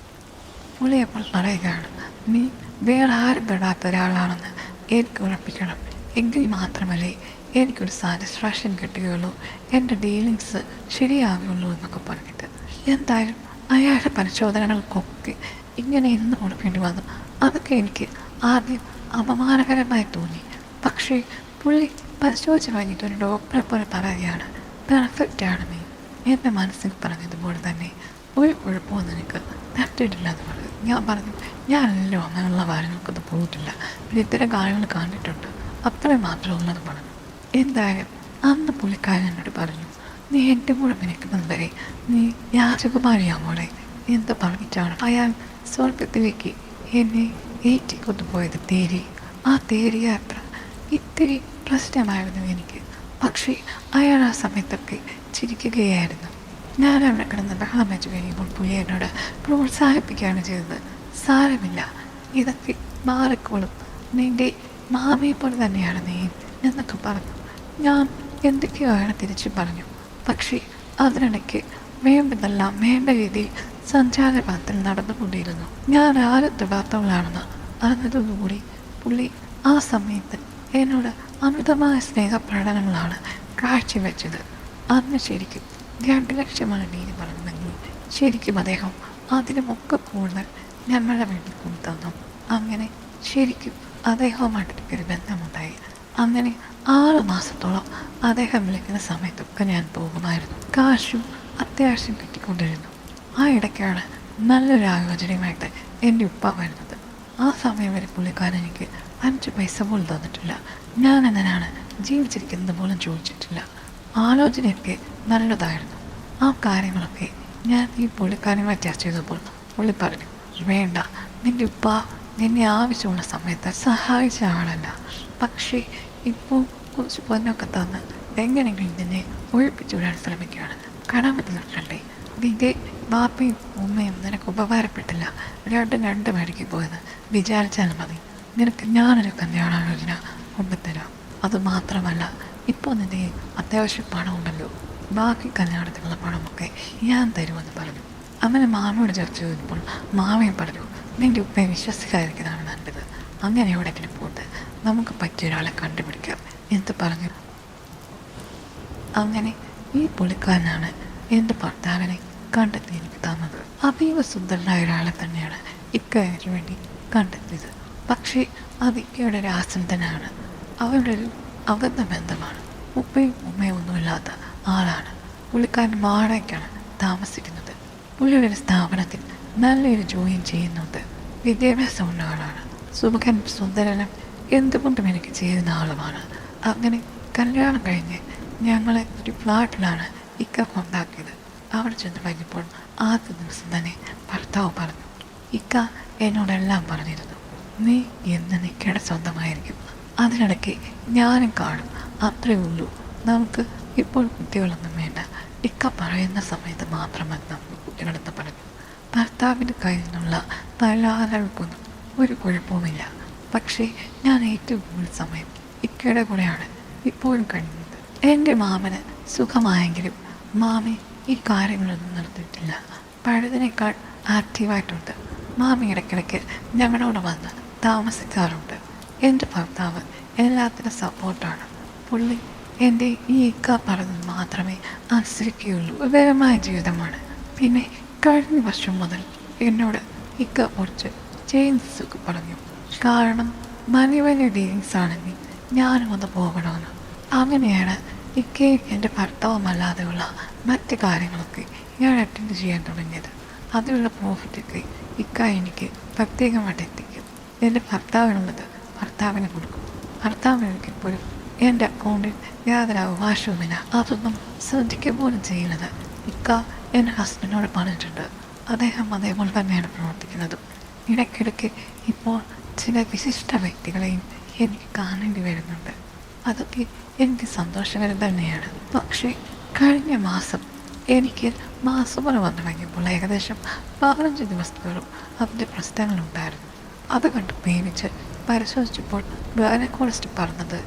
പുള്ളി അപ്പോൾ പറയുകയാണ്, നീ വേറെ ആരും പെടാത്ത ഒരാളാണെന്ന് എനിക്ക് ഉറപ്പിക്കണം, എങ്കിൽ മാത്രമല്ലേ എനിക്കൊരു സാറ്റിസ്ഫാക്ഷൻ കിട്ടുകയുള്ളൂ, എൻ്റെ ഡീലിങ്സ് ശരിയാവുകയുള്ളൂ എന്നൊക്കെ പറഞ്ഞിട്ട്. എന്തായാലും അയാളുടെ പരിശോധനകൾക്കൊക്കെ ഇങ്ങനെ എന്ന് കൊടുക്കേണ്ടി വന്നു. അതൊക്കെ എനിക്ക് ആദ്യം അപമാനകരമായി തോന്നി. പക്ഷേ പുള്ളി പരിശോധിച്ച് കഴിഞ്ഞിട്ട് ഒരു ഡോക്ടറെ പോലെ പറയുകയാണ്, പെർഫെക്റ്റാണ് നീ. എൻ്റെ മനസ്സിൽ പറഞ്ഞതുപോലെ തന്നെ ഒരു കുഴപ്പവും നിനക്ക് തട്ടിയിട്ടില്ല എന്ന് പറഞ്ഞു. ഞാൻ പറഞ്ഞു, ഞാനല്ലോ അങ്ങനെയുള്ള കാര്യങ്ങൾക്കൊന്നും പോയിട്ടില്ല, പിന്നെ ഇത്തരം കാര്യങ്ങൾ കണ്ടിട്ടുണ്ട്, അത്രയും മാത്രമുള്ളത് പറഞ്ഞു. എന്തായാലും അന്ന് പുള്ളിക്കാരൻ എന്നോട് പറഞ്ഞു, നീ എൻ്റെ കൂടെ മിനിക്കുന്നത് വരെ നീ രാജകുമാരിയാമോളെ എന്ത് പറഞ്ഞിട്ടാണ് അയാൾ സ്വർഗത്തിലേക്ക് എന്നെ ഏറ്റിക്കൊണ്ടുപോയത്. തേരി ആ തേരി യാത്ര ഇത്തിരി പ്രശ്നമായിരുന്നു എനിക്ക്. പക്ഷേ അയാൾ ആ സമയത്തൊക്കെ ചിരിക്കുകയായിരുന്നു. ഞാൻ അവിടെ കിടന്ന് ബഹളം വെച്ച് കഴിയുമ്പോൾ പുള്ളി എന്നോട് പ്രോത്സാഹിപ്പിക്കുകയാണ് ചെയ്തത്. സാരമില്ല, ഇതൊക്കെ മാറിക്കോളും, നിൻ്റെ മാമയെ പോലെ തന്നെയാണ് നീ എന്നൊക്കെ പറഞ്ഞു. ഞാൻ എന്തൊക്കെയോ അയാളെ തിരിച്ചു പറഞ്ഞു. പക്ഷേ അതിനിടയ്ക്ക് വേണ്ടതെല്ലാം വേണ്ട രീതിയിൽ സഞ്ചാരപഥത്തിൽ നടന്നുകൊണ്ടിരുന്നു. ഞാൻ ആരും തൊടാത്തവളാണെന്ന് അറിഞ്ഞതോടുകൂടി പുള്ളി ആ സമയത്ത് എന്നോട് അമിതമായ സ്നേഹപ്രകടനങ്ങളാണ് കാഴ്ചവെച്ചത്. അന്ന് ശരിക്കും 2 ലക്ഷമാണ് നീതി പറഞ്ഞെങ്കിൽ ശരിക്കും അദ്ദേഹം അതിനുമൊക്കെ കൂടുതൽ ഞങ്ങളുടെ വേണ്ടി കൊണ്ടുതന്നു. അങ്ങനെ ശരിക്കും അദ്ദേഹവുമായിട്ടൊരു ബന്ധമുണ്ടായി. അങ്ങനെ 6 മാസത്തോളം അദ്ദേഹം വിളിക്കുന്ന സമയത്തൊക്കെ ഞാൻ പോകുമായിരുന്നു. കാശും അത്യാവശ്യം കിട്ടിക്കൊണ്ടിരുന്നു. ആ ഇടയ്ക്കാണ് നല്ലൊരു ആലോചനയുമായിട്ട് എൻ്റെ ഉപ്പ വരുന്നത്. ആ സമയം വരെ പുള്ളിക്കാരൻ എനിക്ക് 5 പൈസ പോലും തന്നിട്ടില്ല. ഞാൻ എന്തിനാണ് ജീവിച്ചിരിക്കുന്നത് പോലും ചോദിച്ചിട്ടില്ല. ആലോചനയൊക്കെ നല്ലതായിരുന്നു. ആ കാര്യങ്ങളൊക്കെ ഞാൻ ഈ പുള്ളിക്കാരനുമായി ചർച്ച ചെയ്തപ്പോൾ പുള്ളി പറഞ്ഞു, വേണ്ട, നിൻ്റെ ഉപ്പ നിന്നെ ആവശ്യമുള്ള സമയത്ത് സഹായിച്ച ആളല്ല, പക്ഷേ ഇപ്പോൾ കുറച്ച് പൊന്നൊക്കെ തന്ന് എങ്ങനെയെങ്കിലും നിന്നെ ഒഴിപ്പിച്ചു വിടാൻ ശ്രമിക്കുകയാണ്. കടമ തീർക്കണ്ടേ? നിൻ്റെ ബാപ്പയും ഉമ്മയും നിനക്ക് ഉപകാരപ്പെട്ടില്ല, രണ്ട് വഴിക്ക് പോയെന്ന് വിചാരിച്ചാൽ മതി. നിനക്ക് ഞാനൊരു കല്യാണാലോചന കൊണ്ടുതരാം. അതുമാത്രമല്ല, ഇപ്പോൾ നിൻ്റെ അത്യാവശ്യം പണമുണ്ടല്ലോ, ബാക്കി കല്യാണത്തിനുള്ള പണമൊക്കെ ഞാൻ തരുമെന്ന് പറഞ്ഞു. അങ്ങനെ മാമയോട് ചർച്ച ചെയ്തപ്പോൾ മാമയും പറഞ്ഞു, നിൻ്റെ ഉപ്പയെ വിശ്വസിക്കാതിരിക്കുന്നതാണ് നല്ലത്, അങ്ങനെ എവിടെയെങ്കിലും പോയിട്ട് നമുക്ക് പറ്റിയ ഒരാളെ കണ്ടുപിടിക്കാം എന്ന് പറഞ്ഞു. അങ്ങനെ ഈ പുള്ളിക്കാരനാണ് എൻ്റെ ഭർത്താവിനെ കണ്ടെത്തി എനിക്ക് തന്നത്. അതീവ സുന്ദരനായ ഒരാളെ തന്നെയാണ് ഇക്കാര്യത്തിന് വേണ്ടി കണ്ടെത്തിയത്. പക്ഷേ അത് ഇക്കയുടെ ഒരു ആസന്തനാണ്. അവരുടെ ഒരു അകന്ന ബന്ധമാണ്. ഉപ്പയും ഉമ്മയും ഒന്നുമില്ലാത്ത ആളാണ്. പുള്ളിക്കാരൻ വാടകയ്ക്കാണ് താമസിക്കുന്നത്. പുള്ളിയുടെ ഒരു സ്ഥാപനത്തിൽ നല്ലൊരു ജോലിയും ചെയ്യുന്നുണ്ട്. വിദ്യാഭ്യാസമുള്ള ആളാണ്. സുമുഖൻ സുന്ദരനും എന്തുകൊണ്ടും എനിക്ക് ചെയ്യുന്ന ആളുമാണ്. അങ്ങനെ കല്യാണം കഴിഞ്ഞ് ഞങ്ങളെ ഒരു ഫ്ലാറ്റിലാണ് ഇക്ക കൊണ്ടാക്കിയത്. അവിടെ ചെന്ന് കഴിഞ്ഞപ്പോൾ ആദ്യ ദിവസം തന്നെ ഭർത്താവ് പറഞ്ഞു, ഇക്ക എന്നോടെല്ലാം പറഞ്ഞിരുന്നു, നീ എന്ന് നിക്കയുടെ സ്വന്തമായിരിക്കും, അതിനിടയ്ക്ക് ഞാനും കാണും, അത്രയേ ഉള്ളൂ, നമുക്ക് ഇപ്പോൾ കുട്ടികളൊന്നും വേണ്ട, ഇക്ക പറയുന്ന സമയത്ത് മാത്രം മതി നമുക്ക് കുട്ടികളെന്ന് പറഞ്ഞു. ഭർത്താവിൻ്റെ കയ്യിൽ നിന്നുള്ള തലാലകൾക്കൊന്നും ഒരു കുഴപ്പവുമില്ല. പക്ഷേ ഞാൻ ഏറ്റവും കൂടുതൽ സമയം ഇക്കയുടെ കൂടെയാണ് ഇപ്പോഴും കഴിയുന്നത്. എൻ്റെ മാമന് സുഖമായെങ്കിലും മാമി ഈ കാര്യങ്ങളൊന്നും നിർത്തിയിട്ടില്ല. പഴയതിനേക്കാൾ ആക്റ്റീവായിട്ടുണ്ട്. മാമി ഇടയ്ക്കിടയ്ക്ക് ഞങ്ങളോട് വന്ന് താമസിക്കാറുണ്ട്. എൻ്റെ ഭർത്താവ് എല്ലാത്തിനും സപ്പോർട്ടാണ്. പുള്ളി എൻ്റെ ഈ ഇക്ക പറഞ്ഞത് മാത്രമേ അനുസരിക്കുകയുള്ളൂ. വിവരമായ ജീവിതമാണ്. പിന്നെ കഴിഞ്ഞ വർഷം മുതൽ എന്നോട് ഇക്ക കുറച്ച് ചേഞ്ചസൊക്കെ പറഞ്ഞു. കാരണം വലിയ വലിയ ഡീലിങ്സ് ആണെങ്കിൽ ഞാനും ഒന്ന് പോകണമെന്ന്. അങ്ങനെയാണ് ഇക്കയും എൻ്റെ ഭർത്താവുമല്ലാതെയുള്ള മറ്റ് കാര്യങ്ങളൊക്കെ ഞാൻ അറ്റൻഡ് ചെയ്യാൻ തുടങ്ങിയത്. അതിലുള്ള പ്രോഫിറ്റൊക്കെ ഇക്ക എനിക്ക് പ്രത്യേകമായിട്ട് എത്തിക്കും. എൻ്റെ ഭർത്താവിനുള്ളത് ഭർത്താവിന് കൊടുക്കും. ഭർത്താവിനെപ്പോഴും എൻ്റെ അക്കൗണ്ടിൽ യാതൊരു അവകാശവുമില്ല. അതൊന്നും ശ്രദ്ധിക്കുക പോലും ചെയ്യുന്നത് ഇക്ക എൻ്റെ ഹസ്ബൻഡിനോട് പറഞ്ഞിട്ടുണ്ട്. അദ്ദേഹം അതേപോലെ തന്നെയാണ് പ്രവർത്തിക്കുന്നതും. ഇടയ്ക്കിടയ്ക്ക് ഇപ്പോൾ ചില വിശിഷ്ട വ്യക്തികളെയും എനിക്ക് കാണേണ്ടി വരുന്നുണ്ട്. അതൊക്കെ എനിക്ക് സന്തോഷകരം തന്നെയാണ്. പക്ഷേ കഴിഞ്ഞ മാസം എനിക്ക് മാസമുറ വന്നു കഴിഞ്ഞപ്പോൾ ഏകദേശം 15 ദിവസത്തോളം അതിൻ്റെ പ്രശ്നങ്ങളുണ്ടായിരുന്നു. അത് കണ്ട് പേടിച്ച് പരിശോധിച്ചപ്പോൾ ഗൈനക്കോളജിസ്റ്റ് പറഞ്ഞത്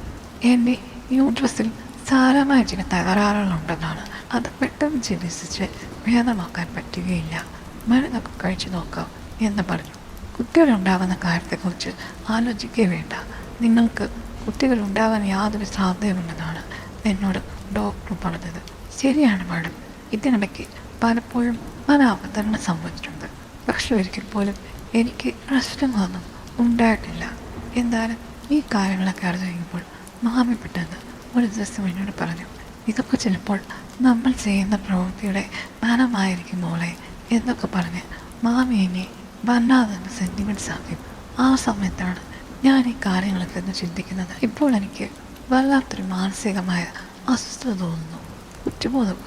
എൻ്റെ യൂട്രസിൽ സാരമായ ചില തകരാറുകളുണ്ടെന്നാണ്. അത് പെട്ടെന്ന് ചികിത്സിച്ച് ഭേദമാക്കാൻ പറ്റുകയില്ല. മരുന്നൊക്കെ കഴിച്ചു നോക്കാം എന്ന് പറഞ്ഞു. കുട്ടികളുണ്ടാകുന്ന കാര്യത്തെക്കുറിച്ച് ആലോചിക്കേ വേണ്ട. നിങ്ങൾക്ക് കുട്ടികളുണ്ടാകാൻ യാതൊരു സാധ്യതയുണ്ടെന്നാണ് എന്നോട് ഡോക്ടർ പറഞ്ഞത്. ശരിയാണ് മാഡം. ഇതിനിടയ്ക്ക് പലപ്പോഴും പല അബദ്ധങ്ങൾ സംഭവിച്ചിട്ടുണ്ട്. പക്ഷെ ഒരിക്കൽ പോലും എനിക്ക് പ്രശ്നങ്ങളൊന്നും ഉണ്ടായിട്ടില്ല. എന്തായാലും ഈ കാര്യങ്ങളൊക്കെ അറിഞ്ഞു കഴിഞ്ഞപ്പോൾ മാമി പെട്ടെന്ന് ഒരു ദിവസം എന്നോട് പറഞ്ഞു, ഇതൊക്കെ ചിലപ്പോൾ നമ്മൾ ചെയ്യുന്ന പ്രവൃത്തിയുടെ ഫലമായിരിക്കും മോളെ എന്നൊക്കെ പറഞ്ഞ് മാമി എന്നെ വല്ലാതെ സെൻറ്റിമെൻറ്റ്സ് ആക്കി. ആ സമയത്താണ് ഞാൻ ഈ കാര്യങ്ങളൊക്കെ ഒന്ന് ചിന്തിക്കുന്നത്. ഇപ്പോൾ എനിക്ക് വല്ലാത്തൊരു മാനസികമായ അസ്വസ്ഥത തോന്നുന്നു. കുറ്റബോധം